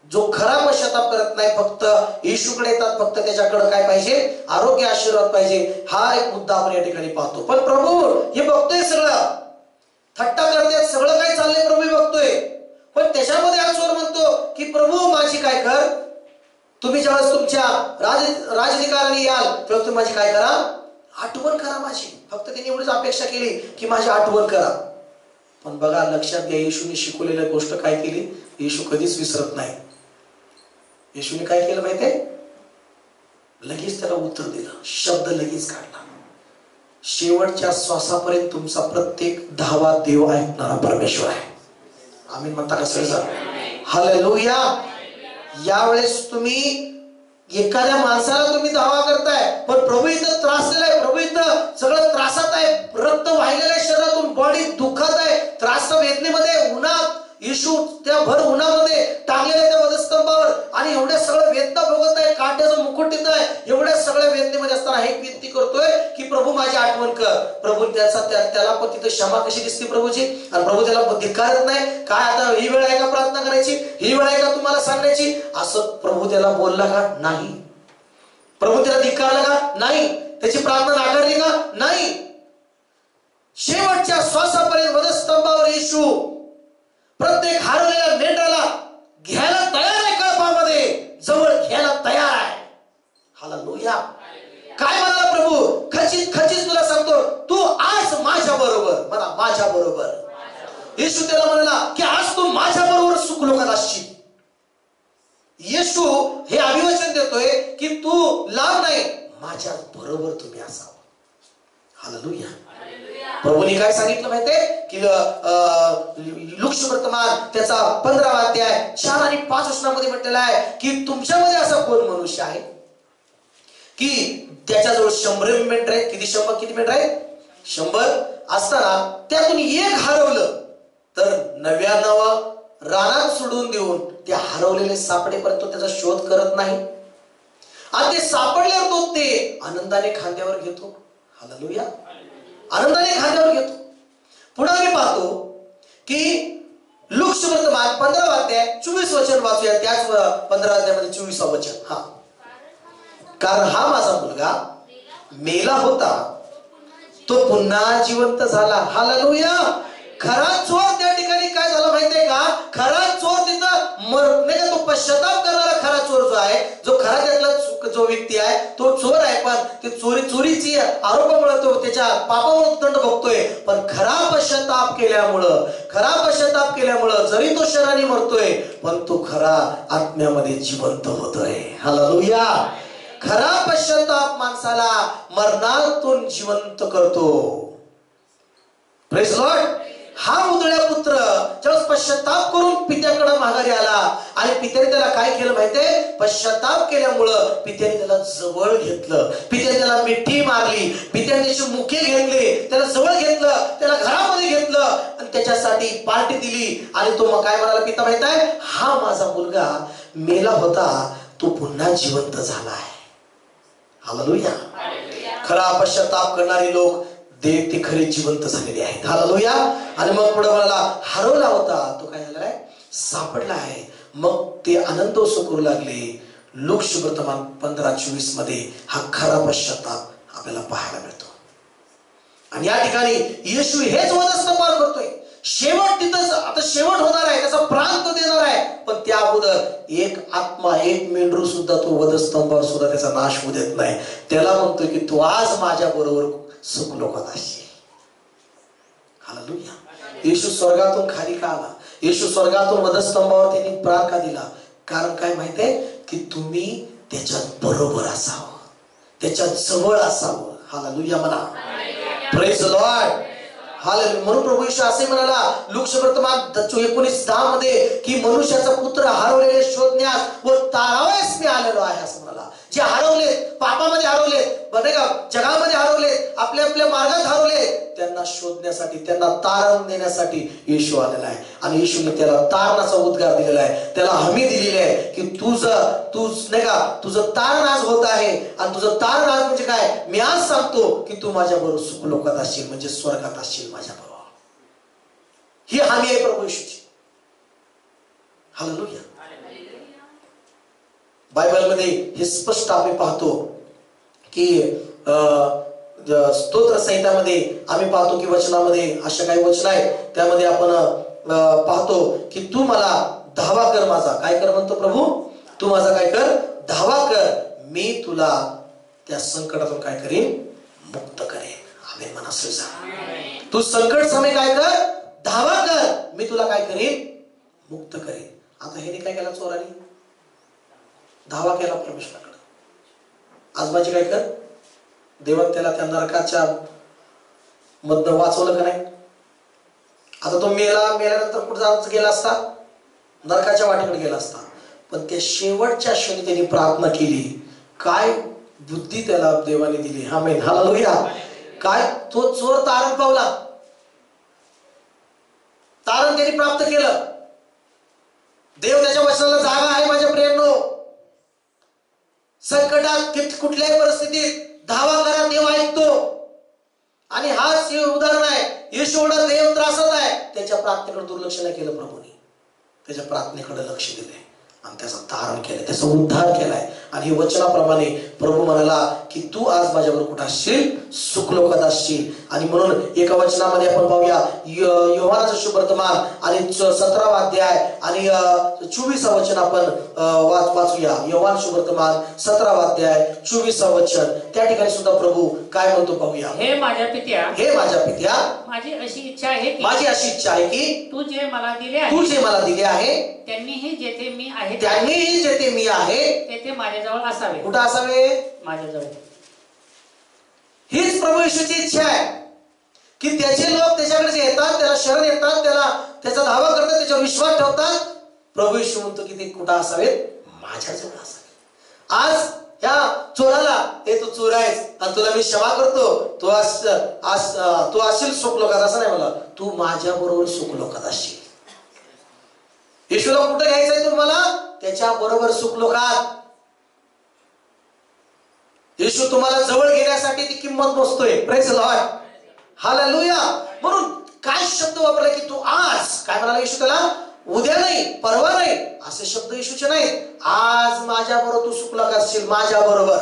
जो खरा पश्चाताप करत नाही, फक्त येशूकडे येतात, फक्त त्याच्याकडे काय पाहिजे, आरोग्य आशीर्वाद पाहिजे. हा एक मुद्दा आपण या ठिकाणी पाहतो. पण प्रभू हे बघतोय, सगळं थट्टा करतात, सगळं काय चाललंय प्रभू बघतोय. पण त्याच्यामध्ये हा चोर म्हणतो की प्रभू माझी काय कर, तुम्ही ज्यावेळेस तुमच्या राजधिकाराने याल तेव्हा तुम्ही माझी काय करा, आठवण करा माझी. फक्त त्यांनी एवढीच अपेक्षा केली की माझी आठवण करा. पण बघा, लक्षात घ्या, येशूने शिकवलेली गोष्ट काय केली, येशू कधीच विसरत नाही. येशूने काय केलं माहितीये, लगेच त्याला उत्तर दिलं, शब्द लगेच काढला. शेवटच्या श्वासापर्यंत तुमचा प्रत्येक धावा देव ऐकणारा परमेश्वर आहे. आम्ही म्हणता का सर? हालेलुया. यावेळेस तुम्ही एखाद्या माणसाला तुम्ही धावा करताय, पण प्रभू इथं त्रास दिलाय, प्रभू इथं सगळं त्रासात आहे, रक्त वाहिलेलं आहे शरीरातून, बॉडी दुःखात आहे, त्रास वेदनेमध्ये, उन्हात येशू त्या भर उन्हामध्ये टाकलेल्या त्या वधस्तंभावर आणि एवढ्या सगळं वेदना भोगत आहे, काट्याचं मुकुट येत आहे, एवढ्या सगळ्या वेदनेमध्ये असताना हे विनंती करतोय की प्रभू माझी आठवण कर. प्रभू त्याला पण तिथं क्षमा कशी दिसते प्रभूची, आणि प्रभू त्याला धिक्कारत नाही. काय आता ही वेळ आहे का प्रार्थना करायची, ही वेळ आहे का तुम्हाला सांगण्याची, असं प्रभू त्याला बोलला का? नाही. प्रभू त्याला धिक्कारला का? नाही. त्याची प्रार्थना नाकारली का? नाही. शेवटच्या श्वासापर्यंत वधस्तंभावर येशू प्रत्येक हरवलेल्या मेंढराला घ्यायला तयार आहे, कळपामध्ये जवळ घ्यायला तयार आहे. हालेलुया. काय म्हणाला प्रभू? खचित खचित तुला सांगतो, तू आज माझ्या बरोबर, म्हणा माझ्या बरोबर. येशू त्याला म्हणाला की आज तू माझ्या बरोबर सुखलोकात असशील. येशू हे अभिवचन देतोय की तू लांब नाही, माझ्या बरोबर तुम्ही असावं. हालेलुया. प्रभूने काय सांगितलं माहितीये की लुक्षवर्तमान त्याचा 15वा अध्याय 4 आणि 5 वचनामध्ये म्हटलेला आहे की तुमच्यामध्ये असा कोण मनुष्य आहे की त्याच्याजवळ 100 मेंढर आहेत. किती मेंढर आहेत? 100 असताना त्यातून एक हरवलं तर 99 रानात सोडून देऊन त्या हरवलेले सापडेपर्यंत तो त्याचा शोध करत नाही, आणि ते सापडल्यावर तो ते आनंदाने खांद्यावर घेतो. हालेलुया. आनंदाने खांद्यावर घेतो. पुढे आम्ही पाहतो की लुक्षवर्तमान 15वा अध्याय 24 वचन वाचूया. त्याच 15 अध्यायामध्ये 24 वचन. हा, कारण हा माझा मुलगा मेला होता, तो पुन्हा जिवंत झाला. हालेलुया. खरा चोर त्या ठिकाणी काय झाला माहितीये का? खरा चोर तिथं नाही का, तो पश्चाताप करणारा खरा चोर जो आहे, जो खरा त्यातला जो व्यक्ती आहे तो चोर आहे, पण ते चोरीची आरोपामुळे तो त्याच्या पापामुळे दंड भोगतोय. पण खरा पश्चाताप केल्यामुळं जरी तो शरीराने मरतोय, पण तो खरा आत्म्यामध्ये जिवंत होतोय. हालेलुया. खरा पश्चाताप माणसाला मरणातून जिवंत करतो. Praise Lord. हा उदळ्या पुत्र ज्यावेळेस पश्चाताप करून पित्याकडे माघारी आला, आणि पित्याने त्याला काय केलं माहितीये? पश्चाताप केल्यामुळं पित्याने त्याला जवळ घेतलं, पित्याने त्याला मिठी मारली, पित्याने त्याचे मुके घेतले, त्याला जवळ घेतलं, त्याला घरामध्ये घेतलं आणि त्याच्यासाठी पार्टी दिली. आणि तो मग काय म्हणाला पिता माहित आहे? हा माझा मुलगा मेला होता, तो पुन्हा जिवंत झाला आहे. हालेलुया. खरा पश्चाताप करणारे लोक ते खरे जिवंत झालेले आहेत. हालेलुया. आणि मग पुढे म्हणाला हरवला होता, तो काय झालाय? सापडला आहे. मग ते आनंद करू लागले. लुक्षवर्तमान 15:24 मध्ये हा खरा पश्चाताप आपल्याला पाहायला मिळतो. आणि या ठिकाणी येशू हेच वधस्तंभावर करतोय. शेवट तिथंच, आता शेवट होणार आहे, त्याचा प्राण तो देणार आहे, पण त्या अगोदर एक आत्मा, एक मेंढरू सुद्धा तो वधस्तंभावर सुद्धा त्याचा नाश होऊ देत नाही. त्याला म्हणतोय की तू आज माझ्या बरोबर सुखलोकात असशील. हालेलुया. येशू स्वर्गातून खाली का आला? येशू स्वर्गातून वधस्तंभावर त्यांनी प्राण का दिला? कारण काय माहितीये की तुम्ही त्याच्यात बरोबर असावं, त्याच्या जवळ असावं. हालेलुया म्हणा. Praise the lord. हालेलुया. म्हणून प्रभू येशू असे म्हणाला लुक्षवर्तमान 19:10 मध्ये की मनुष्याचा पुत्र हरवलेले शोधण्यास व तारावयास मी आलेलो आहे, असं म्हणाला. जे हरवलेत, पापामध्ये हरवलेत, बरे का, जगामध्ये हरवलेत, आपल्या आपल्या मार्गात हरवलेत, त्यांना शोधण्यासाठी, त्यांना तारण देण्यासाठी येशू आलेला आहे. आणि येशूने त्याला तारणाचा उद्गार दिलेला आहे, त्याला हमी दिलेली आहे की तुझं तारण आज होत आहे. आणि तुझं तारण आज म्हणजे काय? मी आज सांगतो की तू माझ्या बरोबर सुखलोकात असशील, म्हणजे स्वर्गात असशील माझ्या बरोबर. ही हमी आहे प्रभू येशूची. हालेलुया. बायबलमध्ये हे स्पष्ट आपण पाहतो की स्तोत्र संहितामध्ये आम्ही पाहतो की वचनामध्ये अशा काही वचन आहेत, त्यामध्ये आपण पाहतो की तू मला धावा कर माझा. काय कर म्हणतो प्रभू? तू माझा काय कर? धावा कर, मी तुला त्या संकटातून काय करीन? मुक्त करेन. आमेन म्हणा श्रीजा. तू संकट समय काय कर? धावा कर, मी तुला काय करीन? मुक्त करेन. आता हे काय केला चोराने? धावा केला परमेश्वराकडे. आज माझी काय कर? देवान त्याला त्या नरकाच्या मधनं वाचवलं का नाही? आता तो मेल्यानंतर कुठं गेला असता? नरकाच्या वाटेकडे गेला असता. पण त्या शेवटच्या क्षणी त्यांनी प्रार्थना केली. काय बुद्धी त्याला देवाने दिली. आमेन, हालेलुया. काय तो चोर तारण पावला, तारण त्यांनी प्राप्त केलं. देव त्याच्या वचनाला जागा आहे माझ्या प्रियांनो. संकटात कुठल्याही परिस्थितीत धावा करा, देव ऐकतो. आणि हाच हे उदाहरण आहे. येशू एवढा देव त्रासात आहे, त्याच्या प्रार्थनेकडे दुर्लक्ष नाही केलं प्रभूने. त्याच्या प्रार्थनेकडे लक्ष दिले आणि त्याचा तारण केलं, त्याचा उद्धार केलाय. आणि हे वचनाप्रमाणे प्रभू म्हणाला की तू आज माझ्याबरोबर कुठं असशील? सुखलोकात असशील. आणि म्हणून एका वचनामध्ये आपण पाहूया योहानाचं शुभवर्तमान आणि 17वा अध्याय आणि 24वा वचन आपण वाचूया. योहान शुभवर्तमान 17वा अध्याय 24वा वचन. त्या ठिकाणी सुद्धा प्रभू काय म्हणतो पाहूया. हे माझ्या पित्या, हे माझ्या पित्या, माझी अशी इच्छा आहे की, माझी अशी इच्छा आहे की तू जे मला दिले आहे, तू जे मला दिले आहे, त्यांनीही जेथे मी आहे त्यांनीही जेथे मी आहे तेथे माझ्याजवळ असावे. कुठं असावे? माझ्याजवळ. हीच प्रभू येशूची इच्छा आहे की त्याचे लोक त्याच्याकडे येतात, त्याला शरण येतात, त्याचा धावा करतात, त्याच्यावर विश्वास ठेवतात. प्रभू येशू म्हणतो की ते कुठं असावेत? माझ्याजवळ असावेत. आज ह्या चोराला, हे तू चोर आहेस आणि तुला मी क्षमा करतो, तू असशील सुखलोकात, असं नाही मला, तू माझ्या बरोबर सुखलोकात असशील. येशूला कुठं घ्यायचंय तुम्हाला? त्याच्या बरोबर सुखलोकात. येशू तुम्हाला जवळ घेण्यासाठी ती किंमत मोजतोय. Praise the lord, hallelujah. म्हणून काय शब्द वापरला की तू आज, काय म्हणाला येशू त्याला? उद्या नाही, परवा नाही, असे शब्द येशूचे नाहीत. आज माझ्या बरोबर तू सुखलोकात असशील, माझ्या बरोबर.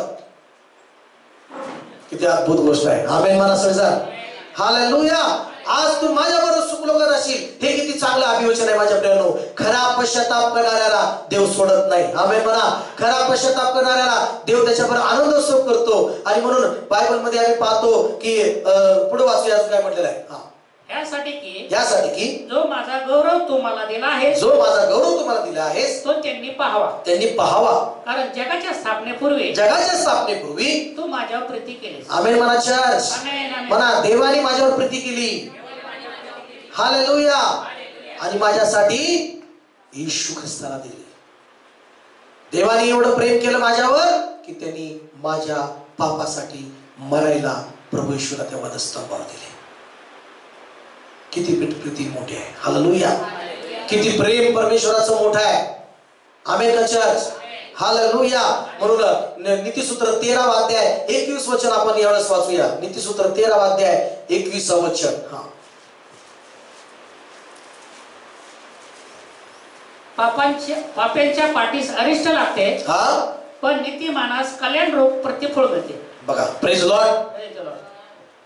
किती अद्भुत गोष्ट आहे. आमेन म्हणा सगळेजण, हालेलुया. आज तू माझ्या बरोबर सुखलोकात असशील. हे किती चांगलं अभिवचन आहे माझ्या प्रियांनो. खरा पश्चाताप करणाऱ्याला देव सोडत नाही. आमेन म्हणा. खरा पश्चाताप करणाऱ्याला देव त्याच्याबरोबर आनंदोत्सव करतो. आणि म्हणून बायबल मध्ये आम्ही पाहतो की पुढे वाचूया काय म्हटलेलं आहे. यासाठी की जो माझा गौरव तुम्हाला दिला आहे, जो माझा गौरव तुम्हाला दिला आहे, तो त्यांनी पाहावा. कारण जगाच्या स्थापनेपूर्वी तू माझ्यावर प्रीती केली. आमेन म्हणा चर्च, म्हणा देवाने माझ्यावर प्रीती केली. हालेलुया. आणि माझ्यासाठी येशू ख्रिस्ताला दिली. देवाने एवढं प्रेम केलं माझ्यावर की त्यांनी माझ्या पापासाठी मरायला प्रभू येशूला त्या वधस्तंभावर दिले. किती प्रीती मोठी आहे. हालेलुया. किती प्रेम परमेश्वराचं मोठं आहे. आमेन का चर्च, हालेलुया. म्हणून नीतिसूत्र 13वा अध्याय 21 वचन आपण यावेळेस वाचूया. नीतिसूत्र 13वा अध्याय 21 वचन. पाप्यांच्या पाठीस अरिष्ट लागते, पण नीतिमानास कल्याण रूप प्रतिफळ मिळते. बघा, प्रेज लॉर्ड.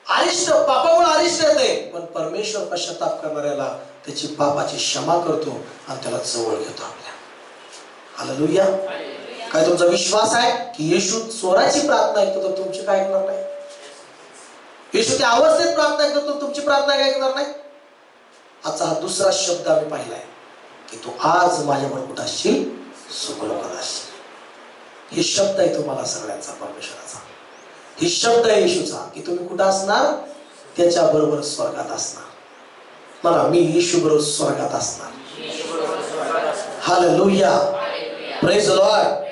अरिष्ट, पापामुळे अरिष्ट येते, पण परमेश्वर पश्चाताप करणाऱ्याला त्याची पापाची क्षमा करतो आणि त्याला जवळ घेतो आपल्या. हालेलुया. काय तुमचा विश्वास आहे की येशू चोराची प्रार्थना ऐकतो तर तुमची काय ऐकणार नाही? येशू त्या अवस्थेत प्रार्थना ऐकतो तर तुमची प्रार्थना काय ऐकणार नाही? आजचा हा दुसरा शब्द आम्ही पाहिलाय की तू आज माझ्याबरोबर कुठं असशील? सुखलोकात असशील. हे शब्द आहे तुम्हाला सगळ्यांचा, परमेश्वराचा. ही शब्द आहे येशूचा की तुम्ही कुठं असणार? त्याच्या बरोबर स्वर्गात असणार. म्हणा, मी येशू बरोबर स्वर्गात असणार. हालेलुया. Praise the Lord.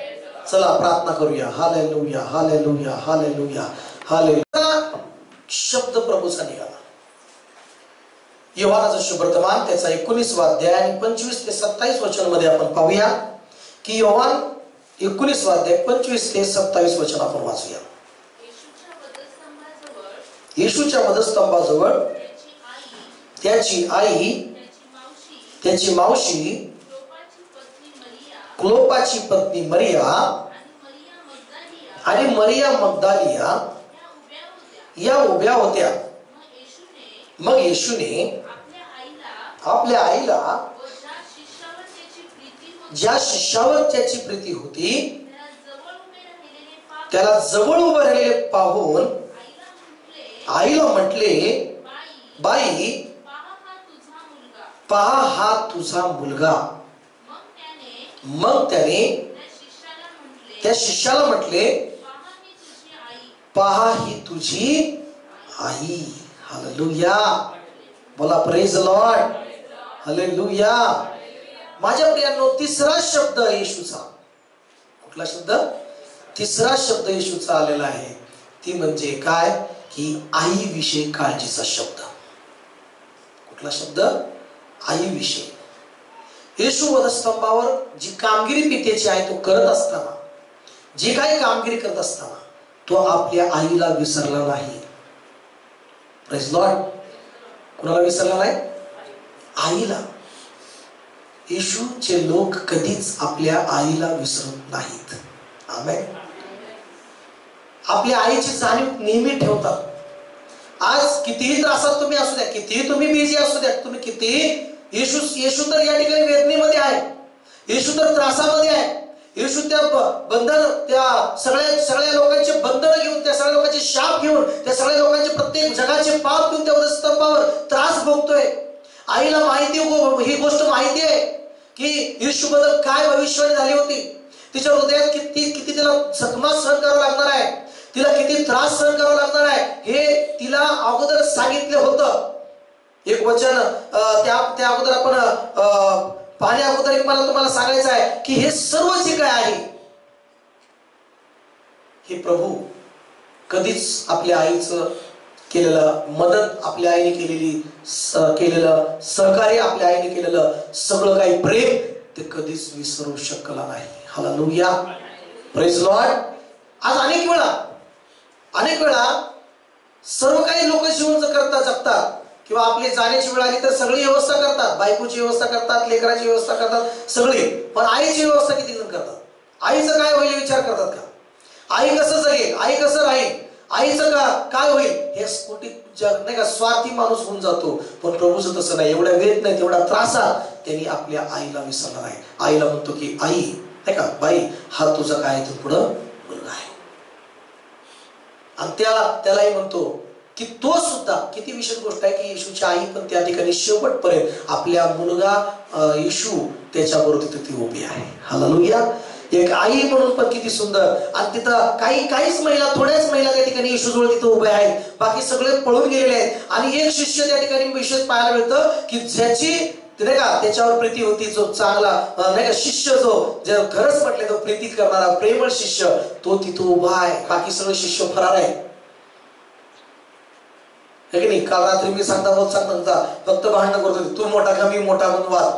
चला प्रार्थना करूया. Hallelujah, hallelujah, hallelujah, hallelujah. शब्द प्रभूचा निघाला. योहानाचं शुभवर्तमान त्याचा 19वा अध्याय आणि 25 ते 27 वचन मध्ये आपण पाहूया की योहान 19वा अध्याय 25 ते 27 वचन आपण वाचूया. येशूच्या वधस्तंभाजवळ त्याची आई, त्याची मावशी, क्लोपाची पत्नी मरिया आणि मरिया मगदालिया या उभ्या होत्या. मग येशूने आपल्या आईला, ज्या शिष्यावर त्याची प्रीती होती, त्याला जवळ उभे राहिलेले पाहून आईला म्हटले, बाई, पहा हा तुझा मुलगा. मग त्याने त्या शिष्याला म्हटले, पहा ही तुझी आई. हालेलुया. बोला प्रेज लॉर्ड. हालेलुया. माझ्या प्रियांनो, तिसरा शब्द येशूचा, कुठला शब्द? तिसरा शब्द येशूचा आलेला आहे, ती म्हणजे काय? की आई विषयी काळजीचा शब्द. कुठला शब्द? आई विषयी. येशू वधस्तंभावर जी कामगिरी पित्याची आहे तो करत असताना, जी काही कामगिरी करत असताना तो आपल्या आईला विसरला नाही. Praise Lord. कुणाला विसरला नाही? आईला. येशूचे लोक कधीच आपल्या आईला विसरत नाहीत. आमेन. आपल्या आईची जाणीव नेहमी ठेवतात. आज कितीही त्रासात तुम्ही असू द्या, कितीही तुम्ही बिझी असू द्या, तुम्ही कितीही, येशू तर या ठिकाणी वेदनेमध्ये आहे, येशू तर त्रासामध्ये आहे, येशू त्या बंधन, त्या सगळ्या लोकांचे बंधन घेऊन, त्या सगळ्या लोकांचे शाप घेऊन, त्या सगळ्या लोकांचे प्रत्येक जगाचे पाप घेऊन त्या वधस्तंभावर त्रास भोगतोय. आईला माहिती, ही गोष्ट माहिती आहे की येशू बद्दल काय भविष्यवाणी झाली होती. तिच्या हृदयात किती तिला जखमा सहन करावं लागणार आहे, तिला किती त्रास सहन करावा लागणार आहे, हे तिला अगोदर सांगितलं होतं. एक वचन त्या अगोदर आपण पाहण्या अगोदर एक मला तुम्हाला सांगायचं आहे की हे सर्व जे काय आहे, हे प्रभू कधीच आपल्या आईचं केलेलं मदत, आपल्या आईने केलेलं सहकार्य, आपल्या आईने केलेलं सगळं काही प्रेम ते कधीच विसरू शकला नाही. हालेलुया. Praise Lord. आज अनेक वेळा सर्व काही लोक जीवन जगतात किंवा आपली जाण्याची वेळ आली तर सगळी व्यवस्था करतात, बायकोची व्यवस्था करतात, लेकराची व्यवस्था करतात सगळी, पण आईची व्यवस्था किती जण करतात? आईचं काय होईल विचार करतात का? आई कसं जगेल, आई कसं राहील, आईचं काय होईल, हे स्फोटिक जग नाही का, स्वार्थी माणूस होऊन जातो. पण प्रभूचं तसं नाही. एवढ्या वेद नाही, तेवढा त्रासात त्यांनी आपल्या आईला विसरला नाही. आईला म्हणतो की आई नाही का, बाई हा तुझा काय इथून पुढं मुलगा आहे. आणि त्यालाही म्हणतो की तो सुद्धा, किती विशेष गोष्ट आहे की येशूची आई पण त्या ठिकाणी शेवटपर्यंत आपल्या मुलगा येशू त्याच्याबरोबर तिथे उभी आहे. हालेलुया. एक आई म्हणून पण किती सुंदर. आणि तिथं काहीच महिला, थोड्याच महिला त्या ठिकाणी येशूजवळ तिथं उभ्या आहेत, बाकी सगळे पळून गेलेले आहेत. आणि एक शिष्य त्या ठिकाणी विशेष पाहायला मिळतं की ज्याची नाही का त्याच्यावर प्रीती होती, जो चांगला नाही का शिष्य, जो खरंच म्हटले तो प्रीती करणारा प्रेमळ शिष्य, तो तिथं उभा आहे. बाकी सगळे शिष्य फरार आहे. की नाही? काल रात्री मी सांगता फक्त भांडण करत होते, तू मोठा का मी मोठा म्हणून वाद.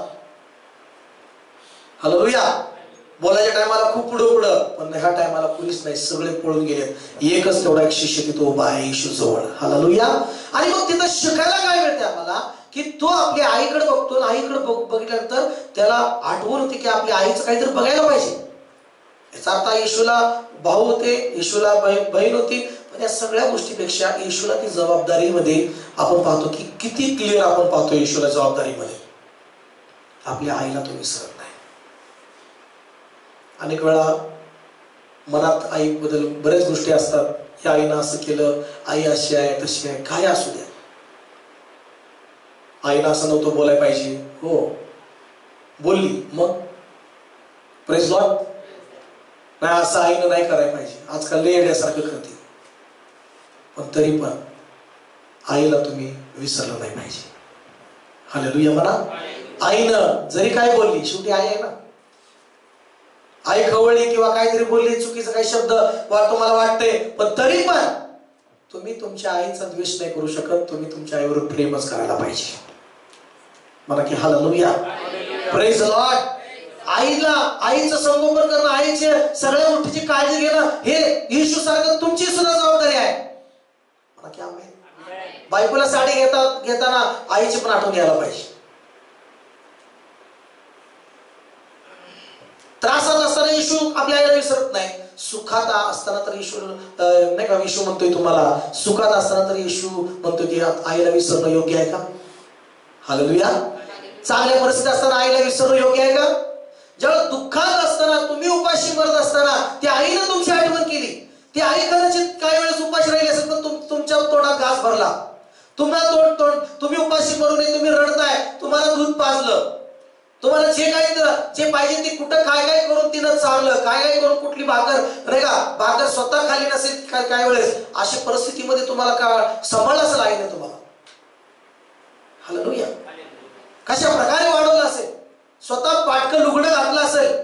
हालेलुया. बोलायच्या टायमाला खूप पुढं, पण ह्या टायमाला कुणीच नाही, सगळे पळून गेले. एकच तेवढा एक शिष्य तिथं उभा आहे येशू जवळ. हालेलुया. आणि मग तिथं शिकायला काय मिळते आम्हाला की तो आपल्या आईकडे बघतो, आईकडे बघितल्यानंतर त्याला आठवण होते की आपल्या आईचं काहीतरी बघायला पाहिजे. याचा अर्थ येशूला भाऊ होते, येशूला बहीण होती, पण या सगळ्या गोष्टीपेक्षा येशूला ती जबाबदारीमध्ये आपण पाहतो की किती क्लिअर आपण पाहतो येशूला जबाबदारीमध्ये. आपल्या आईला तो विसरत नाही. अनेक वेळा मनात आईबद्दल बऱ्याच गोष्टी असतात. या आईनं असं केलं, आई अशी आहे तशी आहे, काय असू द्या, आईनं असं नव्हतं बोलायला पाहिजे. हो बोलली, मग प्रेज लॉर्ड. नाही असं आईनं नाही करायला पाहिजे, आजकाल लेड्यासारखं करते. पण तरी पण आईला तुम्ही विसरलं नाही पाहिजे. हालेलुया म्हणा. आईनं जरी काय बोलली, शेवटी आई आहे ना. आई खवळली किंवा काहीतरी बोलली, चुकीचा काही शब्द तुम्हाला वाटतंय, पण तरी पण तुम्ही तुमच्या आईचा द्वेष नाही करू शकत. तुम्ही तुमच्या आईवर प्रेमच करायला पाहिजे. मला की हालेलुया. Praise Lord. आईचं संगोपन करणं, आईचे सगळ्या गोष्टीची काळजी घेणं, हे येशू सारखं तुमची सुद्धा जबाबदारी आहे. मला की आमेन. बायकोला साडी घेताना आईची पण आठवण यायला पाहिजे. त्रासात असताना येशू आपल्या आईला विसरत नाही. सुखात असताना तर येशू नाही का, येशू म्हणतोय तुम्हाला, सुखात असताना तर येशू म्हणतो की आईला विसरणं योग्य आहे का? हालेलुया. चांगल्या परिस्थितीत असताना आईला विसरणं योग्य आहे का? जेव्हा दुःखात असताना, तुम्ही उपाशी मरत असताना त्या आईनं तुमची आठवण केली. ती आई कदाचित काही वेळेस उपाशी राहिली असेल, पण तुमच्या तोंडात घास भरला. तुम्हाला तुम्ही उपाशी मरू नये, तुम्ही रडताय, तुम्हाला दूध पाजलं, तुम्हाला जे पाहिजे ते कुठं काय काय करून तिनं चाललं, काय काय करून कुठली भाकर नाही का, भाकर स्वतः खाली नसेल काय वेळेस, अशा परिस्थितीमध्ये तुम्हाला का सांभाळलं असेल आईने तुम्हाला. हालेलुया. कशा प्रकारे वाढवलं असेल, स्वतः पाटकं लुगडं घातलं असेल,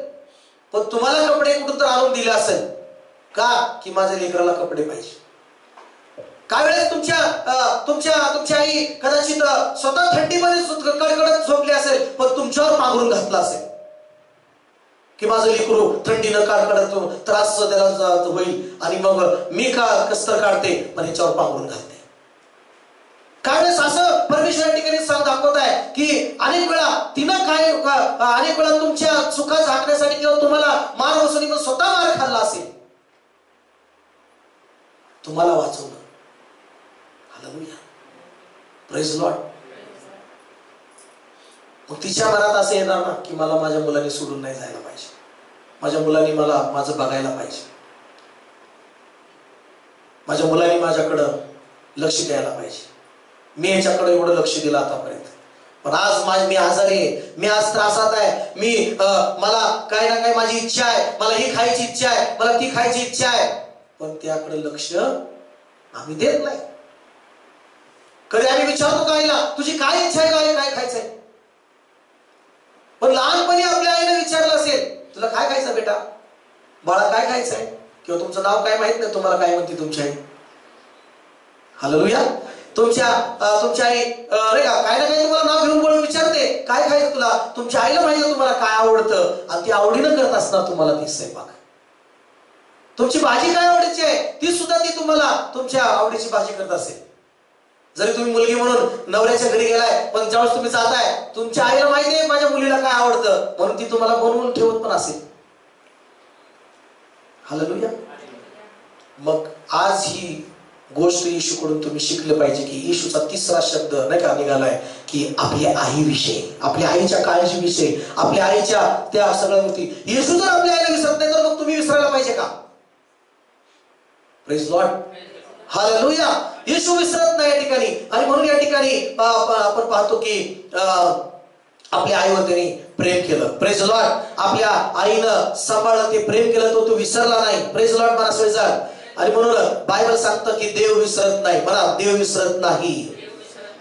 पण तुम्हाला कपडे कुठून तर आणून दिले असेल का, की माझ्या लेकराला कपडे पाहिजे. काय वेळेस तुमच्या आई कदाचित स्वतः थंडीमध्ये कडकडत झोपली असेल, पण तुमच्यावर पांघरून घातला असेल की माझं लेकरू थंडीनं कडकडत त्रास त्याला होईल आणि मग मी का कस्तर काढते पण ह्याच्यावर पांघरून घालते. काय वेळेस असं परमेश्वर या ठिकाणी दाखवत आहे की अनेक वेळा तिनं अनेक वेळा तुमच्या चुका झाकण्यासाठी किंवा तुम्हाला मार बसवली पण स्वतः मार खाल्ला असेल, तुम्हाला वाचवलं. हालेलुया. Praise Lord. मग तिच्या मनात असं येणार ना की मला माझ्या मुलांनी सोडून नाही जायला पाहिजे, माझ्या मुलांनी मला माझं बघायला पाहिजे, माझ्या मुलांनी माझ्याकडं लक्ष द्यायला पाहिजे. मी याच्याकडे एवढं लक्ष दिलं आतापर्यंत, पण आज मी आजारी आहे, मी आज त्रासात आहे, मला काही ना काही माझी इच्छा आहे, मला ही खायची इच्छा आहे, मला ती खायची इच्छा आहे, पण त्याकडे लक्ष आम्ही देत नाही. कधी आम्ही विचारतो का आईला तुझी काय इच्छा आहे, काय खायचंय. पण लहानपणी आपल्या आईने विचारलं असेल तुला काय खायचं बेटा, बाळा काय खायचंय, किंवा तुमचं नाव काय माहित नाही, तुम्हाला काय म्हणते तुमची आई. हालेलुया. तुमच्या आई रे काय ना काही तुम्हाला नाव घेऊन बोलून विचारते काय खायचं तुला. तुमच्या आईला माहिती तुम्हाला काय आवडतं आणि ती आवडीनं करत असणार तुम्हाला ती स्वयंपाक. तुमची भाजी काय आवडीची आहे ती सुद्धा ती तुम्हाला तुमच्या आवडीची भाजी करत असेल. जरी तुम्ही मुलगी म्हणून नवऱ्याच्या घरी गेलाय, पण ज्यावेळेस तुम्ही जाताय तुमच्या आईला माहिती आहे माझ्या मुलीला काय आवडतं, म्हणून ती तुम्हाला बनवून ठेवत पण असेल. हालेलुया. मग आज ही गोष्ट येशूकडून तुम्ही शिकले पाहिजे की येशूचा तिसरा शब्द नाही का निघालाय की आपल्या आईविषयी, आपल्या आईच्या काळजीविषयी, आपल्या आईच्या त्या सगळ्या गोष्टी. येशू जर आपल्या आईला विसरत नाही तर मग तुम्ही विसरायला पाहिजे का. Praise Lord. हालेलुया. येशू विसरत नाही या ठिकाणी, आणि म्हणून या ठिकाणी आपण पाहतो की आपल्या आईवर त्यांनी प्रेम केलं. Praise Lord. आपल्या आईनं सांभाळलं, ते प्रेम केलं, तो विसरला नाही. Praise Lord. मला सगळं. आणि म्हणून बायबल सांगतं की देव विसरत नाही. म्हणा देव विसरत नाही,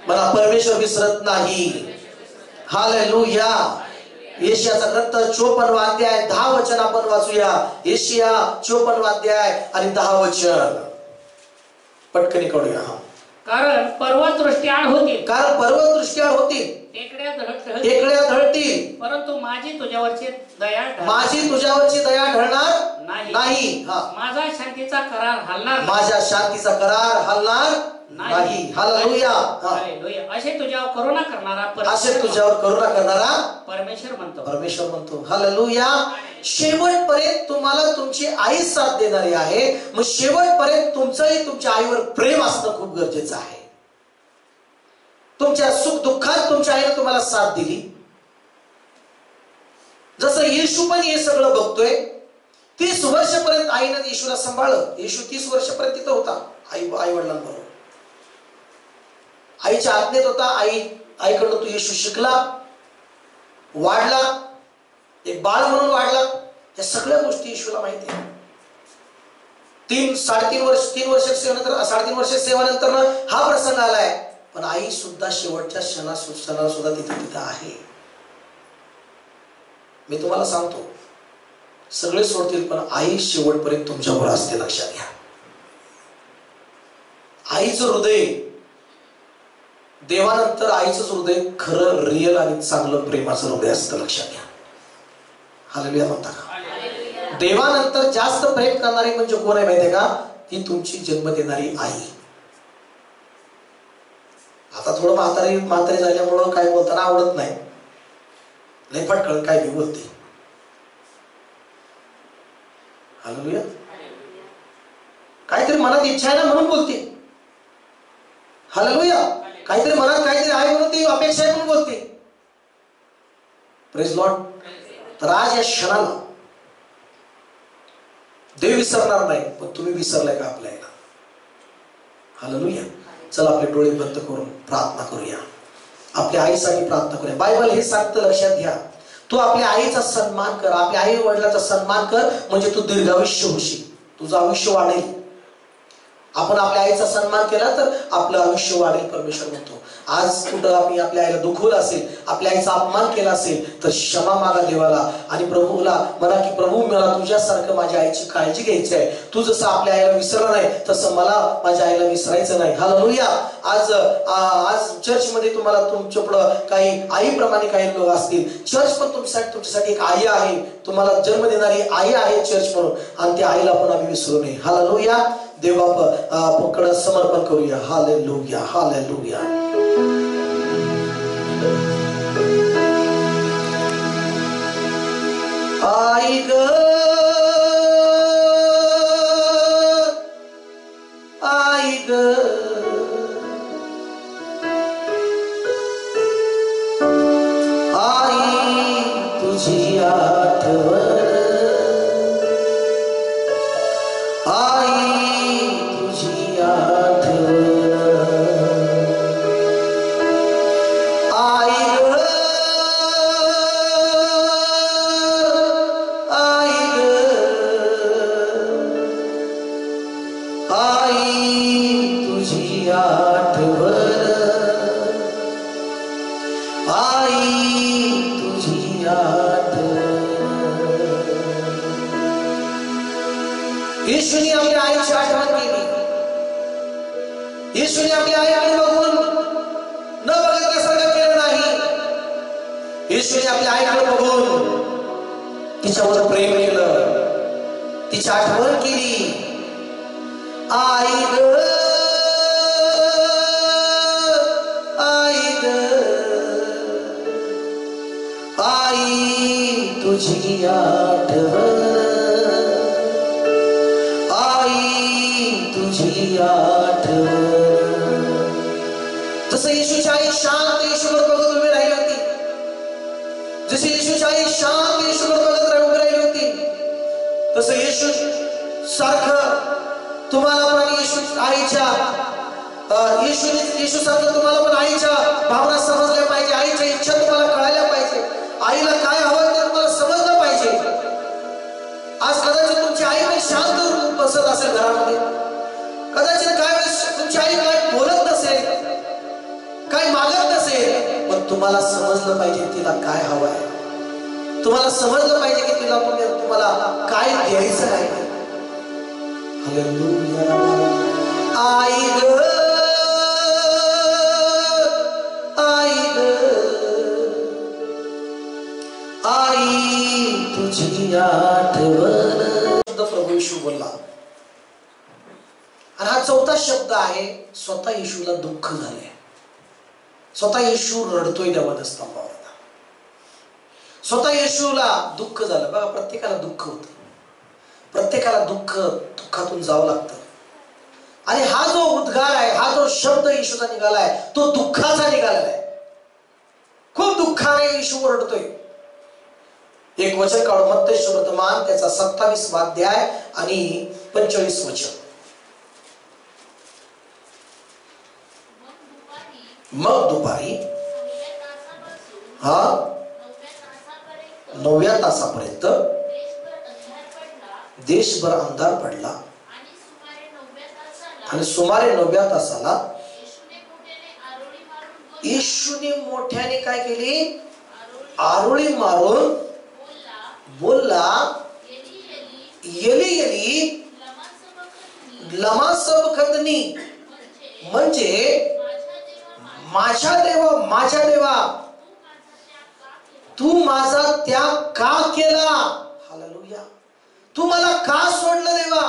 म्हणा परमेश्वर विसरत नाही. हालेलुया. येशियाचा ग्रंथ 54 अध्याय 10 वचन आपण वाचूया. येशिया 54 अध्याय आणि 10 वचन पटकन करूया. कारण पर्वत दृष्ट्याआड होतील, कारण पर्वत दृष्ट्याआड होतील, टेकड्या धडतील, परंतु माझी तुझ्यावरची दया ढळणार नाही. माझा शांतीचा करार हलणार, माझ्या शांतीचा करार हलणार नाही. हालेलुया. असे तुझ्यावर करुणा करणारा परमेश्वर म्हणतो. हालेलुया. शेवटपर्यंत तुम्हाला तुमची आई साथ देणारी आहे. मग शेवटपर्यंत तुमचंही तुमच्या आईवर प्रेम असणं खूप गरजेचं आहे. तुमच्या सुख दुःखात तुमच्या आईने तुम्हाला साथ दिली. जसं येशू पण हे सगळं बघतोय. 30 वर्षापर्यंत आईने येशूला सांभाळलं. येशू 30 वर्षापर्यंत तिथं होता आई वडिलांबरोबर. आईच्या आज्ञेत होता. आईकडनं तो येशू शिकला, वाढला, एक बाळ म्हणून वाढला. या सगळ्या गोष्टी येशूला माहिती आहे. 3 वर्ष सेवानंतर हा प्रसंग आलाय. पण आई सुद्धा शेवटच्या क्षणाला सुद्धा तिथं आहे. मी तुम्हाला सांगतो सगळे सोडतील पण आई शेवटपर्यंत तुमच्यावर असते. लक्षात घ्या. आईचं हृदय, देवानंतर आईचंच हृदय खरं रिअल आणि चांगलं प्रेमाचं हृदय असतं. लक्षात घ्या. हालेलुया म्हणता का. देवानंतर जास्त प्रेम करणारी म्हणजे कोण आहे माहितीये का. ती तुमची जन्म देणारी आई. आता थोडं म्हातारी झाल्यामुळं काय बोलताना आवडत नाही, लय पटकन काय बी बोलते. हालेलुया. काहीतरी मनात इच्छा आहे ना म्हणून बोलते. हालेलुया. काहीतरी मनात काहीतरी आहे म्हणून ती अपेक्षा आहे म्हणून बोलते. Praise Lord. तर आज या क्षणाला देव विसरणार नाही, पण तुम्ही विसरलाय का आपल्याला. हालेलुया. चला आपले डोळे बंद करून प्रार्थना करूया. आपल्या आईसाठी प्रार्थना करूया. बायबल हे सांगतं, लक्षात घ्या, तू आपल्या आईचा सन्मान कर, आपल्या आई वडिलाचा सन्मान कर, म्हणजे तू दीर्घायुष्य होशील, तुझं आयुष्य वाढेल. आपण आपल्या आईचा सन्मान केला तर आपलं आयुष्य वाढेल, परमेश्वर म्हणतो. आज कुठं आपण आपल्या आईला दुखवलं असेल, आपल्या आईचा अपमान केला असेल तर क्षमा मागा देवाला आणि प्रभूला म्हणा की प्रभू मला तुझ्यासारखं माझ्या आईची काळजी घ्यायची आहे. तू जसं आपल्या आईला विसरला नाही तसं मला माझ्या आईला विसरायचं नाही. हालेलुया. आज चर्चमध्ये तुम्हाला तुमच्या पुढं काही आईप्रमाणे काही लोक असतील. चर्च पण तुमच्यासाठी एक आई आहे, तुम्हाला जन्म देणारी आई आहे चर्च म्हणून, आणि त्या आईला पण आम्ही विसरू नये. हालेलुया. देवाकडे समर्पण करूया. Hallelujah, hallelujah. आई ग आई ग आई तुझी आठवण, आई तुझी आठवण, आई ग आई ग आई तुझी आठवण, आई तुझी आठवण. येशूने आपल्या आईची आठवण केली. येशूने आपल्या आईकडे बघून न बघितल्यासारखं केलं नाही. येशूने आपल्या आईकडे बघून तिच्यावर प्रेम केलं, तिची आठवण केली. आई ग आई ग आई तुझी आठवण, तुझी आठवण. जसं येशूची आई शांत येशूकडे बघत उभी राहिली होती, जशी येशूची आई शांत येशूकडे बघत उभी राहिली होती, तसं येशू सारखं तुम्हाला पण येशू सारखं तुम्हाला पण आईच्या भावना समजल्या पाहिजे, आईच्या इच्छा तुम्हाला कळायला पाहिजे, आईला काय हवं ते तुम्हाला समजलं पाहिजे. आज कदाचित तुमची आई पण शांत बसत असेल घरामध्ये, कदाचित काय तुमची आई काय बोलत नसेल, काय मागत नसेल, पण तुम्हाला समजलं पाहिजे तिला काय हवं आहे. तुम्हाला समजलं पाहिजे की तुम्हाला काय द्यायचं आहे. हालेलुया. आई ग आई ग आई तुझी आठवण. प्रभू येशू बोलला. आणि हा चौथा शब्द आहे, स्वतः येशूला दुःख झाले. स्वतः येशू रडतोय त्या वधस्तंभावर. स्वतः येशूला दुःख झालं. बघा, प्रत्येकाला दुःख होतं, प्रत्येकाला दुःखातून जावं लागतं. आणि हा जो उद्गार आहे, हा जो शब्द येशूचा निघालाय तो दुःखाचा निघालेला आहे. खूप दुःखाने येशू रडतोय. एक वचन काढून मत्ती वर्तमान त्याचा 27 अध्याय आणि 45 वचन. मग दुपारी 9व्या तासापर्यंत देशभर अंधार पडला आणि सुमारे 9व्या तासाला येशूने मोठ्याने काय केली? आरोळी मारून बोलला, येली येली लमा सबखदनी, म्हणजे माझ्या देवा तू माझा त्याग का केला? हालेलुया. तू मला का सोडलं देवा?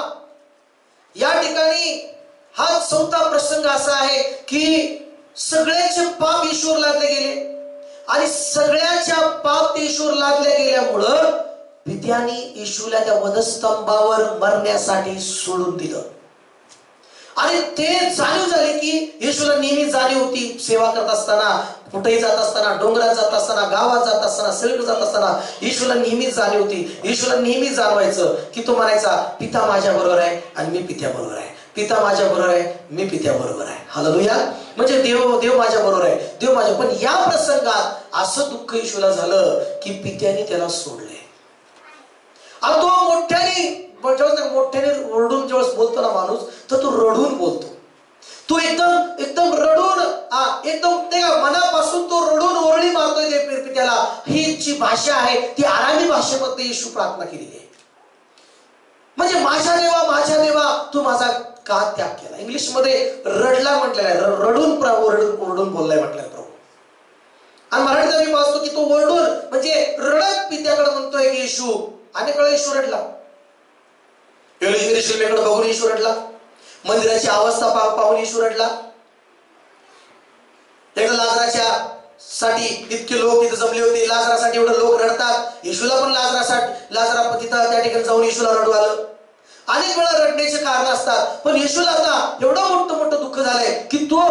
या ठिकाणी हा चौथा प्रसंग असा आहे की सगळ्याचे पाप येशूवर लादले गेले आणि सगळ्याच्या पाप येशूवर लादल्या गेल्यामुळं पित्याने येशूला त्या वधस्तंभावर मरण्यासाठी सोडून दिलं. आणि ते जाणीव झाली की येशूला नेहमी जाणीव होती, सेवा करत असताना, कुठेही जात असताना, डोंगरात जात असताना, गावात जात असताना, सगळीकडे जात असताना येशूला नेहमी जाणीव होती. येशूला नेहमी जाणवायचं की तो म्हणायचा, पिता माझ्या बरोबर आहे आणि मी पित्या बरोबर आहे. पिता माझ्या बरोबर आहे, मी पित्या बरोबर आहे. हालेलुया. म्हणजे देव माझ्या बरोबर आहे, देव माझ्या. पण या प्रसंगात असं दुःख येशूला झालं की पित्याने त्याला सोडले. आणि तो मोठ्याने ओरडून जेव्हा बोलतो ना माणूस, तर तो रडून बोलतो. तो एकदम रडून एकदम ते मनापासून तो रडून ओरडी मारतोय ते पित्याला. ही जी भाषा आहे ती आरामी भाषेमध्ये येशू प्रार्थना केलेली आहे. म्हणजे माझ्या देवा तू माझा का त्याग केला. इंग्लिश मध्ये रडला म्हटलेला आहे, रडून ओरडून बोललाय म्हटलंय प्रभू. आणि मराठीत आम्ही वाचतो की तो ओरडून म्हणजे रडत पित्याकडे म्हणतोय की येशू. अनेक वेळा येशू रडला, यरूशलेमेकडे बघून येशू रडला, मंदिराची अवस्था पाहून येशू रडला. एकदा लाजराच्या साठी इतके लोक तिथे जमले होते, लाजरासाठी एवढे लोक रडतात. येशूला पण लाजरा तिथं त्या ठिकाणी जाऊन येशूला रडू आलं. अनेक वेळा रडण्याचे कारण असतात. पण येशूला आता एवढं मोठं दुःख झालंय की तो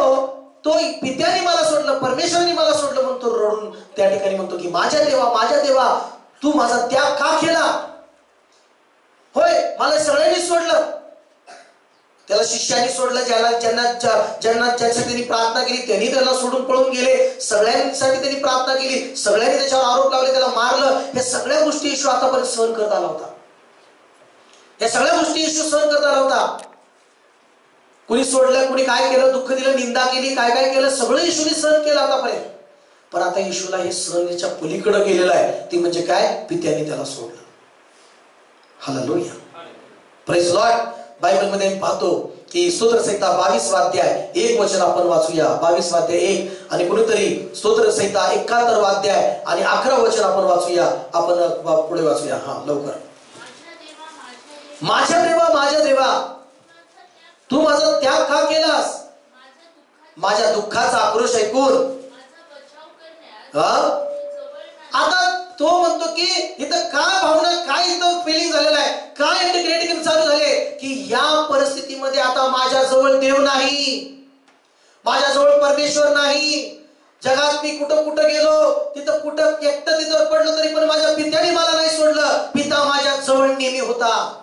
पित्याने मला सोडलं, परमेश्वराने मला सोडलं म्हणतो रडून. त्या ठिकाणी म्हणतो की माझ्या देवा तू माझा त्याग का केला. होय, मला सगळ्यांनी सोडलं. त्याला शिष्याने सोडलं, ज्यासाठी त्यांनी प्रार्थना केली त्यांनी त्याला सोडून पळून गेले. सगळ्यांसाठी त्यांनी प्रार्थना केली, सगळ्यांनी त्याच्यावर आरोप लावले, त्याला मारलं. या सगळ्या गोष्टी येशू आतापर्यंत सहन करत आला होता. या सगळ्या गोष्टी येशू सहन करत आला होता. कुणी सोडलं, कुणी काय केलं, दुःख दिलं, निंदा केली, काय केलं, सगळं येशूने सहन केलं आतापर्यंत. पण आता येशूला हे सहनाच्या पलीकडे गेलेलं आहे. ती म्हणजे काय, पित्याने त्याला सोडलं. Hallelujah, praise Lord. बायबल मध्ये पाहतो की स्तोत्रसंहिता 22 अध्याय 1 वचन आपण वाचूया. 22 अध्याय 1 आणि कोणीतरी स्तोत्रसंहिता 71 अध्याय आणि 11 वचन आपण वाचूया. आपण पुढे वाचूया. लवकर. माझ्या देवा तू माझा त्याग का केलास. माझ्या दुःखाचा आक्रोश ऐकून आता तो म्हणतो की इथं काय भावना, काय इथं फिलिंग झालेलं आहे, काय इंटिग्रेटिंग चालू झाले की या परिस्थितीमध्ये आता माझ्याजवळ देव नाही, माझ्याजवळ परमेश्वर नाही. जगात मी कुठं गेलो, तिथं एकटं तिथं पडलो तरी पण माझ्या पित्याने मला नाही सोडलं. पिता माझ्या जवळ नेहमी होता,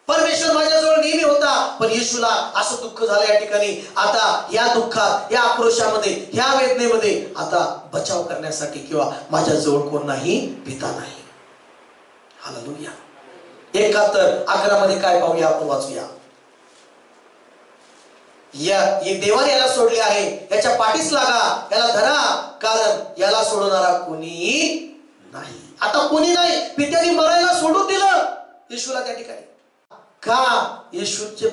परमेश्वर माझ्याजवळ नेहमी होता. पण येशूला असं दुःख झालं या ठिकाणी. आता या दुःखात, या आक्रोशामध्ये, या वेदनेमध्ये आता बचाव करण्यासाठी किंवा माझ्याजवळ कोण नाही, पिता नाही. हालेलुया. 71:11 मध्ये काय पाहूया आपण वाचूया. देवाने याला सोडले आहे, याच्या पाठीस लागा, याला धरा, कारण याला सोडणारा कोणी नाही. आता कोणी नाही. पित्याने मरायला सोडून दिलं येशूला त्या ठिकाणी. का येशूचे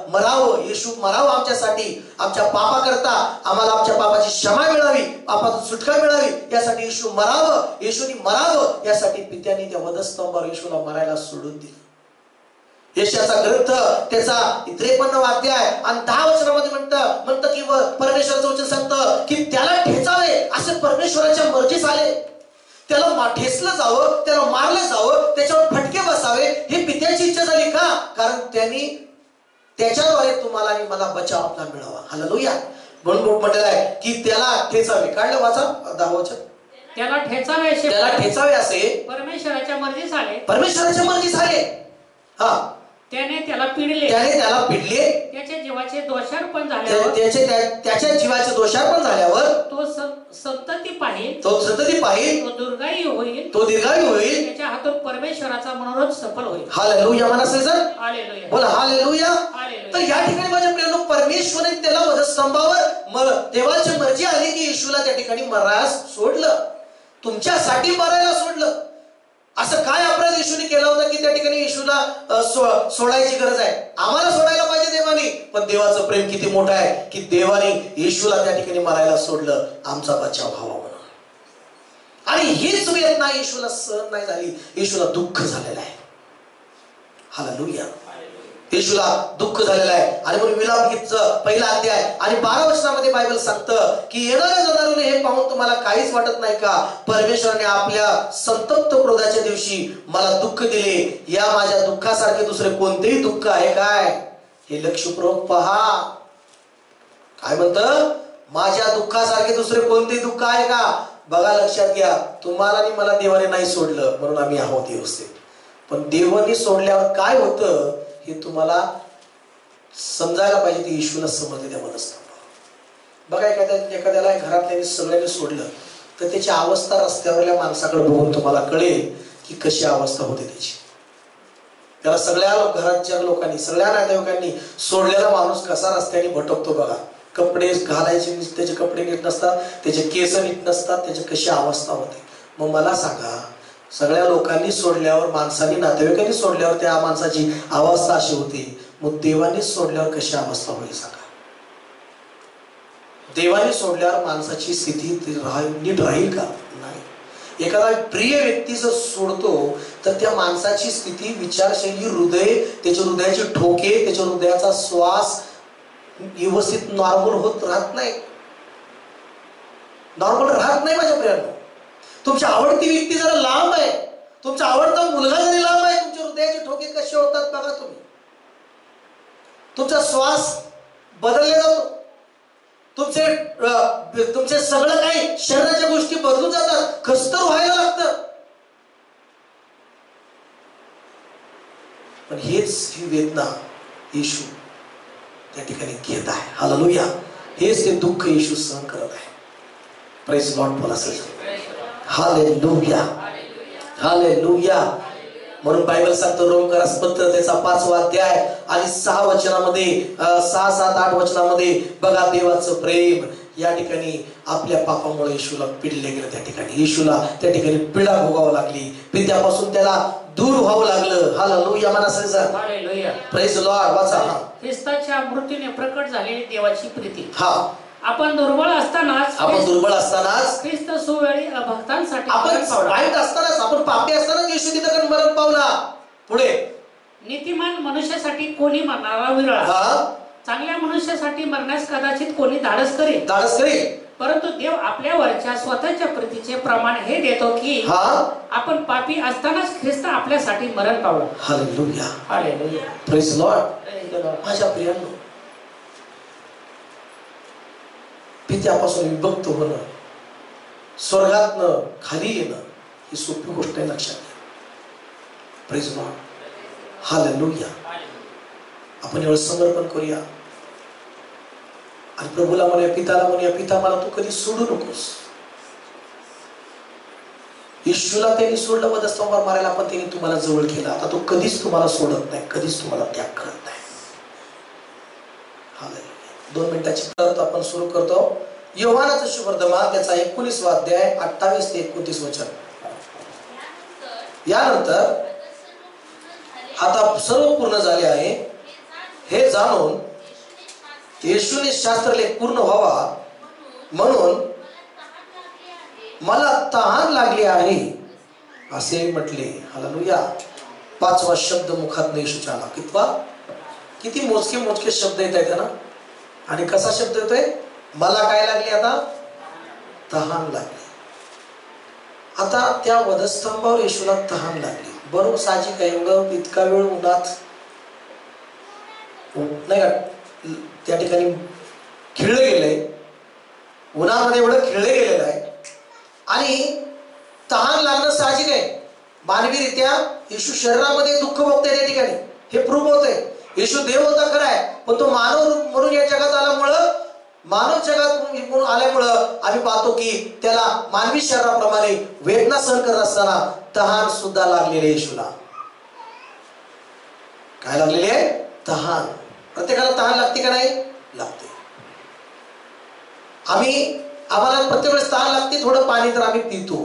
मरावं, येशू मरावं आमच्यासाठी, आमच्या पापाकरता, आम्हाला आमच्या पापाची क्षमा मिळावी, पापातून सुटका मिळावी, यासाठी येशू मरावं, येशूनी मरावं यासाठी पित्याने त्या वधस्तंभावर येशूला मरायला सोडून दिलं. यशाचा ग्रंथ त्याचा 53 अध्याय आणि 10 वचनामध्ये म्हणतं की परमेश्वराचं वचन सांगतं की त्याला ठेचावे असे परमेश्वराच्या मर्जीस आले. त्याला ठेचलं जावं, त्याला मारलं जावं, त्याच्यावर फटके बसावे, ही पित्याची इच्छा झाली. का? कारण त्यांनी त्याच्याद्वारे तुम्हाला आणि मला बचाव आपला मिळावा. हालेलुया. म्हणून म्हटलेलं आहे की त्याला ठेचावे. काढलं वाचा 10 वचन. त्याला ठेचावे असे परमेश्वराच्या मर्जीस आले. परमेश्वराच्या मर्जीस आले. त्याने त्याला पिडले, त्याच्या जीवाचे दोषार्पण झाल्यावर, त्याच्या जीवाचे दोषार्पण झाल्यावर तो संतती पाहिल, तो दीर्घायू होईल, त्याच्या हातून परमेश्वराचा मनोरथ सफल होईल. हालेलुया. म्हणा सर, हालेलुया, बोला हालेलुया. तर या ठिकाणी माझ्या प्रियानो, परमेश्वराने त्याला वधस्तंभावर देवाची मर्जी आली की येशूला त्या ठिकाणी मरायला सोडलं, तुमच्यासाठी मरायला सोडलं. असं काय अपराध येशूने केला होता की त्या ठिकाणी येशूला सोडायची गरज आहे. आम्हाला सोडायला पाहिजे देवानी, पण देवाचं प्रेम किती मोठं आहे की देवाने येशूला त्या ठिकाणी मरायला सोडलं, आमचा बचाव व्हावा म्हणून. आणि हीच वेदना येशूला सहन नाही झाली, येशूला दुःख झालेलं आहे. हालेलुया. येशूला दुःख झालेलं आहे. आणि म्हणून विलाप गीतचं 1 अध्याय आणि 12 वचनामध्ये बायबल सांगतं की येणाऱ्या जाणाऱ्याने हे पाहून तुम्हाला काहीच वाटत नाही का, परमेश्वराने आपल्या संतप्त क्रोधाच्या दिवशी मला दुःख दिले, या माझ्या दुःखासारखे दुसरे कोणतेही दुःख आहे काय, हे लक्षपूर्वक पहा. काय म्हणतं, माझ्या दुःखासारखे दुसरे कोणतेही दुःख आहे का. बघा, लक्षात घ्या, तुम्हाला आणि मला देवाने नाही सोडलं म्हणून आम्ही आहोत व्यवस्थित, पण देवाने सोडल्यावर काय होतं हे तुम्हाला समजायला पाहिजे ते येशूला समजले त्या वधस्तंभावर. बघा एखाद्याला घरातल्या सगळ्यांनी सोडलं तर त्याची अवस्था रस्त्यावरल्या माणसाकडे बघून तुम्हाला कळेल की कशी अवस्था होते त्याची. त्याला सगळ्या घराच्या लोकांनी सगळ्या नातेवाईकांनी सोडलेला माणूस कसा रस्त्याने भटकतो बघा. कपडे घालायचे त्याचे कपडे नीट नसतात, त्याचे केस नीट नसतात, त्याची कशी अवस्था होते. मग मला सांगा सगळ्या लोकांनी सोडल्यावर माणसांनी नातेवाईकांनी सोडल्यावर त्या माणसाची अवस्था अशी होती, मग देवाने सोडल्यावर कशी अवस्था होईल सांगा. देवाने सोडल्यावर माणसाची स्थिती नीट राहील का? नाही. एखादा प्रिय व्यक्ती जर सोडतो तर त्या माणसाची स्थिती, विचारशैली, हृदय, त्याच्या हृदयाचे ठोके, त्याच्या हृदयाचा श्वास व्यवस्थित नॉर्मल होत राहत नाही. नॉर्मल राहत नाही माझ्या प्रियांनो. तुमची आवडती व्यक्ती जरा लांब आहे, तुमचा आवडता मुलगा जरी लांब आहे, तुमच्या हृदयाचे ठोके कसे होतात बघा तुम्ही. तुमचा श्वास बदलला जातो, तुमचे सगळं काही शरीराच्या गोष्टी बदलून जातात, खस्तर व्हायला लागतं. पण हेच ही वेदना येशू त्या ठिकाणी घेत आहे. हालेलुया. हेच ते दुःख येशू सहन करत आहे. Praise Lord. बोला हालेलुया, हालेलुया. म्हणून बायबल सांगतो रोमकरास पत्र त्याचा 5वा अध्याय आणि 6 वचनामध्ये 6, 7, 8 वचनामध्ये बघा देवाचं प्रेम या ठिकाणी आपल्या पापामुळे येशूला पिडले गेलं. त्या ठिकाणी येशूला त्या ठिकाणी पीडा भोगावं लागली, पित्यापासून त्याला दूर व्हावं लागलं. हालेलुया. म्हणा सर प्रेज लॉर्ड. वाचा. ख्रिस्ताच्या मृत्यूने प्रकट झालेली देवाची प्रीती. हा. आपण दुर्बळ असतानाच ख्रिस्त सुवेळी भक्तांसाठी आपण वाईट असतानाच, आपण पापी असतानाच येशू तिथे मरण पावला. पुढे नीतिमान मनुष्यासाठी कोणी मरणारा विरळ, चांगल्या मनुष्यासाठी मरण्यास कदाचित कोणी धाडस करेल. परंतु देव आपल्यावरच्या स्वतःच्या प्रीतीचे प्रमाण हे देतो की आपण पापी असतानाच ख्रिस्त आपल्यासाठी मरण पावला. Hallelujah, hallelujah. Praise Lord. माझ्या प्रियांनो, पित्यापासून विभक्त होणं, स्वर्गातनं खाली येणं ही सोपी गोष्ट आहे, लक्षात घ्या. Praise Lord. हालेलुया. आपण एवढं समर्पण करूया आणि प्रभूला म्हणूया, पिताला म्हणूया, पिता मला तू कधी सोडू नकोस. येशूला त्यांनी सोडलं वधस्तंभावर मारायला, पण त्यांनी तुम्हाला जवळ केलं. आता तो कधीच तुम्हाला सोडत नाही, कधीच तुम्हाला त्याग करत नाही. हालेलुया. 2 मिनिटाची परत आपण सुरू करतो. योहानाचं शुभवर्तमान त्याचा 19वा अध्याय 28 ते 29 वचन. यानंतर आता सर्व पूर्ण झाले आहे हे जाणून येशूने शास्त्रलेख पूर्ण व्हावा म्हणून मला तहान लागली आहे असे म्हटले. हालेलुया. 5वा शब्द मुखात येशूच्या आला. किती मोजके शब्द येत आहेत ना. आणि कसा शब्द येतोय? मला काय लागली? आता तहान लागली. आता त्या वधस्तंभावर येशूला तहान लागली. बरोबर, साहजिक आहे. एवढं इतका वेळ उन्हात नाही का त्या ठिकाणी खेळलं गेलंय, उन्हामध्ये एवढं खेळलं गेलेलं आहे आणि तहान लागणं साहजिक आहे. मानवीरित्या येशू शरीरामध्ये दुःख भोगतोय त्या ठिकाणी, हे प्रूव्ह होतंय. येशू देव होता खरा आहे, पण तो मानव म्हणून या जगात आल्यामुळं, मानव जगात आल्यामुळं आम्ही पाहतो की त्याला मानवी शरीराप्रमाणे वेदना सहन करत असताना तहान सुद्धा लागलेली आहे येशूला. काय लागलेली आहे? तहान. प्रत्येकाला तहान लागते का नाही? लागते. आम्हाला प्रत्येक वेळेस तहान लागते. थोडं पाणी तर आम्ही पितो,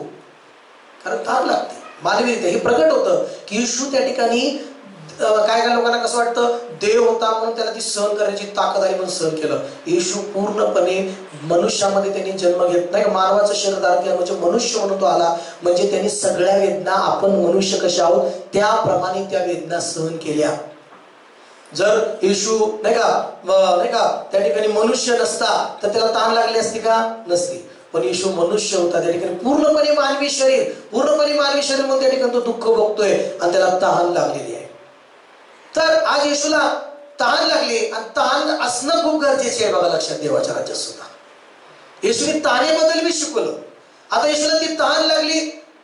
कारण तहान लागते. मानवीरित्या हे प्रकट होतं की येशू त्या ठिकाणी काय लोकांना कसं वाटतं देव होता म्हणून त्याला ती सहन करण्याची ताकद आली म्हणून सहन केलं. येशू पूर्णपणे मनुष्यामध्ये त्यांनी जन्म घेत नाही, मानवाचं शरीर धारण केलं म्हणजे मनुष्य म्हणून तो आला. म्हणजे त्यांनी सगळ्या वेदना, आपण मनुष्य कशा आहोत त्याप्रमाणे त्या वेदना सहन केल्या. जर येशू नाही का त्या ठिकाणी मनुष्य नसता तर त्याला तहान लागली असती का? नसती. पण येशू मनुष्य होता, त्या ठिकाणी पूर्णपणे मानवी शरीर म्हणून त्या ठिकाणी तो दुःख भोगतोय आणि त्याला तहान लागलेली आहे. तर आज येशूला तहान लागली आणि तहान असणं खूप गरजेचे आहे. बघा लक्षात, देवाच्या राज्यात सुद्धा येशूने तहानेबद्दल मी शिकवलं. आता येशूला ती तहान लागली,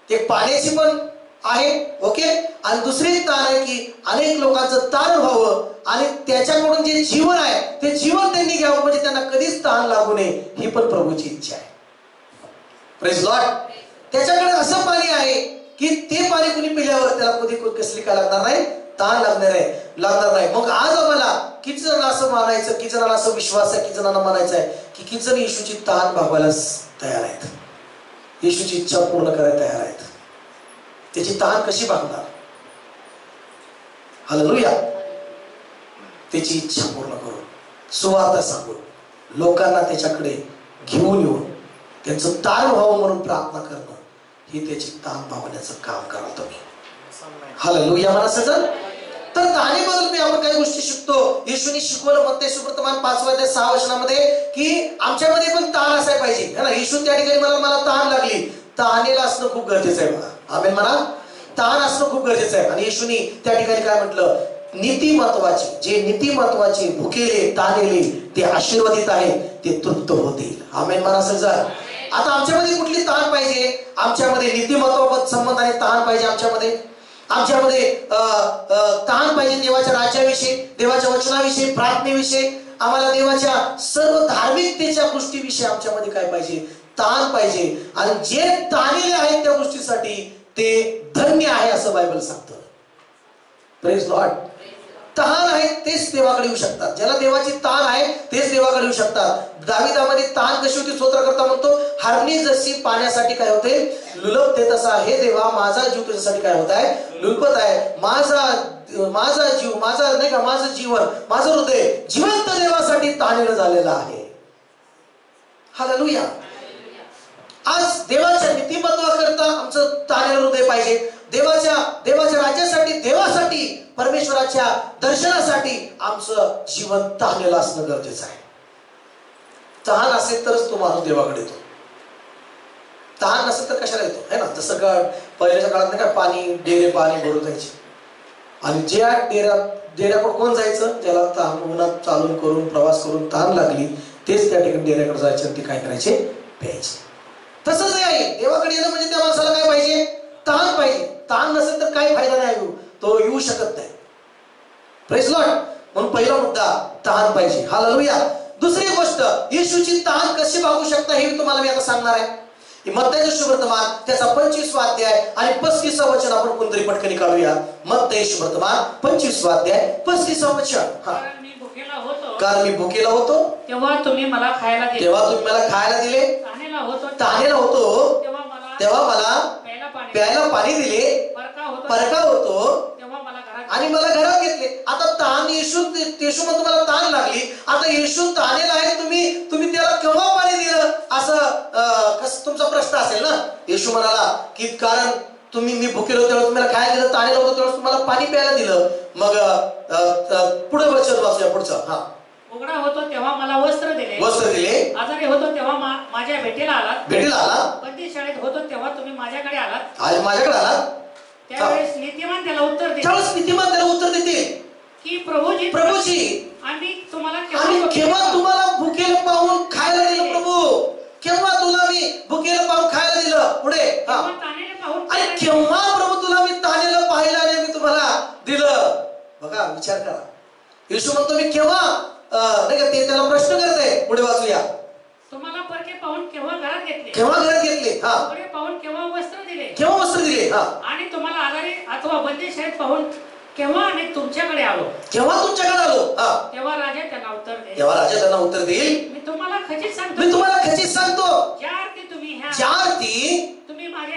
एक पाण्याची पण आहे, ओके. आणि दुसरी तहान आहे की अनेक लोकांचं तारण व्हावं आणि त्या त्याच्याकडून जे जीवन आहे ते जीवन त्यांनी घ्यावं, म्हणजे त्यांना कधीच तहान लागू नये, ही पण प्रभूची इच्छा आहे. Praise Lord. त्याच्याकडे असं पाणी आहे की ते पाणी कुणी पिल्यावर त्याला कधी कसली काय लागणार नाही, तहान लागणार नाही. मग आज आम्हाला किती जणांना असं मानायचं, किती जणांना असं विश्वास आहे, किती जणांना म्हणायचं आहे की किती जण येशूची तहान भागवायला तयार आहेत, येशूची इच्छा पूर्ण करायला तयार आहेत. त्याची तहान कशी भागणार? हालेलुया. त्याची इच्छा पूर्ण करून, सुवार्ता सांगून, लोकांना त्याच्याकडे घेऊन येऊन त्यांचं तारण व्हावं म्हणून प्रार्थना करणं, ही त्याची तहान भागवण्याचं काम करा तुम्ही. हालेलुया म्हणा सजन. तर तहानेबद्दल मी आपण काही गोष्टी शिकतो. येशूने शिकवलं मत्ती सुवर्तमान 5:6 की आमच्यामध्ये पण तहान असायला पाहिजे, है ना. येशू त्या ठिकाणी मला तहान लागली, तहानेला असणं खूप गरजेचं आहे. मला आमेन म्हणा. तहान असणं खूप गरजेचं आहे. आणि येशूने त्या ठिकाणी काय म्हटलं, नीती महत्वाची, जे नीती महत्वाचे, भुकेले तानेले ते आशीर्वादित आहे, ते तृप्त होतील. आमेन म्हणा सजन. आता आमच्यामध्ये कुठली तहान पाहिजे? आमच्यामध्ये नीतिमत्वाबद्दल संबंध आणि तहान पाहिजे. आमच्यामध्ये तहान पाहिजे देवाच्या राज्याविषयी, देवाच्या वचनाविषयी, प्रार्थनेविषयी, आम्हाला देवाच्या सर्व धार्मिकतेच्या गोष्टीविषयी आमच्यामध्ये काय पाहिजे? तहान पाहिजे. आणि जे ताणलेले आहेत त्या गोष्टीसाठी ते धन्य आहे असं बायबल सांगतं. Praise Lord. तहान आहे तेच देवाकडे येऊ शकतात. ज्याला देवाची तहान आहे तेच देवाकडे येऊ शकतात. दाविदामध्ये तहान कशी होती? स्तोत्रकर्ता म्हणतो, हरणी जशी पाण्यासाठी काय होते, लुलपते, तसा हे देवा माझा जीव तुझ्यासाठी काय होत आहे, लुलपत आहे. माझा जीव, माझा नाही का, माझं जीवन, माझं हृदय जिवंत देवासाठी ताणलेलं झालेलं आहे. हालेलुया. आज देवाच्या नीतिमत्वाकरता आमचं ताणलेलं हृदय पाहिजे. देवाच्या राज्यासाठी, देवासाठी, परमेश्वराच्या दर्शनासाठी आमचं जीवन ताणलेलं असणं गरजेचं आहे. तहान असेल तरच तो माणूस देवाकडे येतो. तहान नसेल तर कशाला येतो, है ना. जसं पहिल्याच्या काळात नाही का, पाणी डेरे पाणी भरून जायचे, आणि ज्या डेऱ्याकडे कोण जायचं, ज्याला तहान, उन्हात चालून करून प्रवास करून तहान लागली, तेच त्या ठिकाणी डेऱ्याकडे जायचे आणि ते काय करायचे, प्यायचे. तसंच आहे, देवाकडे येणं म्हणजे त्या माणसाला काय पाहिजे, तहान पाहिजे. तहान नसेल तर काही फायदा नाही, तो येऊ शकत नाही. Praise Lord. म्हणून पहिला मुद्दा तहान पाहिजे. हालेलुया. दुसरी गोष्ट, येशूची तहान कशी भागू शकता हे तुम्हाला मी आता सांगणार आहे. मत्ती सुवर्तमान त्याचा 25वा अध्याय आणि 35वा वचन आपण कोणतरी पटकन काढूया. मत्ती सुवर्तमान 25वा अध्याय 35वा वचन. कारण मी भुकेला होतो तेव्हा तुम्ही मला खायला दिले, तहानेला होतो तेव्हा मला प्यायला पाणी दिले, परका होतो आणि मला घरात घेतले. आता तहान, येशू म्हणतो मला तहान लागली. आता येशू तहानेला आहे, तुम्ही त्याला केव्हा पाणी दिलं असं कसं तुमचा प्रश्न असेल ना. येशू म्हणाला की कारण मी भुकेलो होतो तेव्हा तुम्हाला खायला दिलं, तहानेला होतो तेव्हा तुम्हाला पाणी प्यायला दिलं. मग पुढे वचन वाचूया पुढचं. हा. उघडा होतो तेव्हा मला वस्त्र दिले, आजारी होतो तेव्हा माझ्या भेटीला आलात, बंदी शाळेत होतो तेव्हा तुम्ही माझ्याकडे आलात. त्यावेळेस नीतिमान त्याला उत्तर देते की प्रभूजी आम्ही केव्हा तुम्हाला भुकेला पाहून खायला दिलं, प्रभू केव्हा तुला मी भुकेला पाहून खायला दिलं. पुढे आणि केव्हा प्रभू तुला मी तानेला पाहिलं आणि मी तुम्हाला दिलं. बघा, विचार करा. येशू म्हणतो मी केव्हा, नाही का, ते त्याला प्रश्न करत आहे. पुढे वाचूया. तुम्हाला परके पाहून केव्हा घरात घेतले, हा, पाहून केव्हा वस्त्र दिले, हा, आणि तुम्हाला आजारी अथवा बंदी शाळेत पाहून केव्हा आम्ही तुमच्याकडे आलो, हा, तेव्हा राजा त्यांना उत्तर देईल मी तुम्हाला खचित सांगतो ज्या अर्थी तुम्ही माझ्या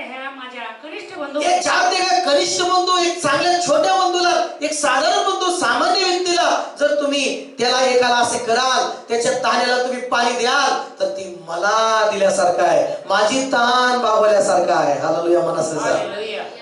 कनिष्ठ बंधू, एक चांगल्या छोट्या बंधूला, एक साधारण बंधू, सामान्य व्यक्तीला जर तुम्ही त्याला एकाला असे कराल, त्याच्या तहानेला तुम्ही पाणी द्याल, तर ती मला दिल्यासारखं आहे, माझी तहान भागवल्यासारखं आहे. हालेलुया म्हणा सर.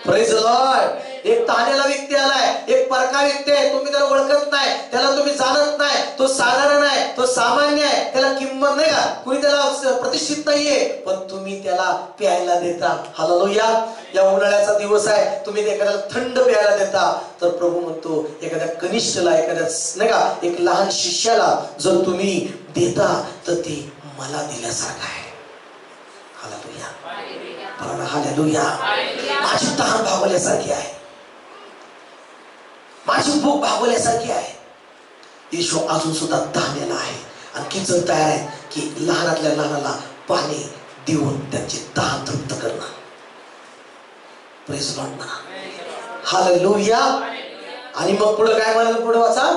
Praise the Lord. एक तहानेला व्यक्ती आलाय, एक परका व्यक्ती आहे, तुम्ही त्याला ओळखत नाही, त्याला तुम्ही जाणत नाही, तो साधारण आहे, तो सामान्य आहे, त्याला किंमत नाही का, कुणी त्याला प्रतिष्ठित नाहीये, पण तुम्ही त्याला प्यायला देता. हालेलुया. या उन्हाळ्याचा दिवस आहे, तुम्ही एखाद्याला थंड प्यायला देता, तर प्रभू म्हणतो एखाद्या कनिष्ठला, एखाद्या नाही का, एक लहान शिष्याला जर तुम्ही देता तर ते मला दिल्यासारखं आहे. हालेलुया. हालेलुया. माझी तहान भागवल्यासारखी आहे, माझी भूक भागवल्यासारखी आहे. येशू अजून सुद्धा ताणलेला आहे आणि किचन तयार आहे की लहानातल्या लहानाला पाणी देऊन त्यांचे तहान तृप्त करणं. प्रेज लॉर्ड म्हणा. हालेलुया. आणि मग पुढे काय म्हणाल? पुढे वाचा.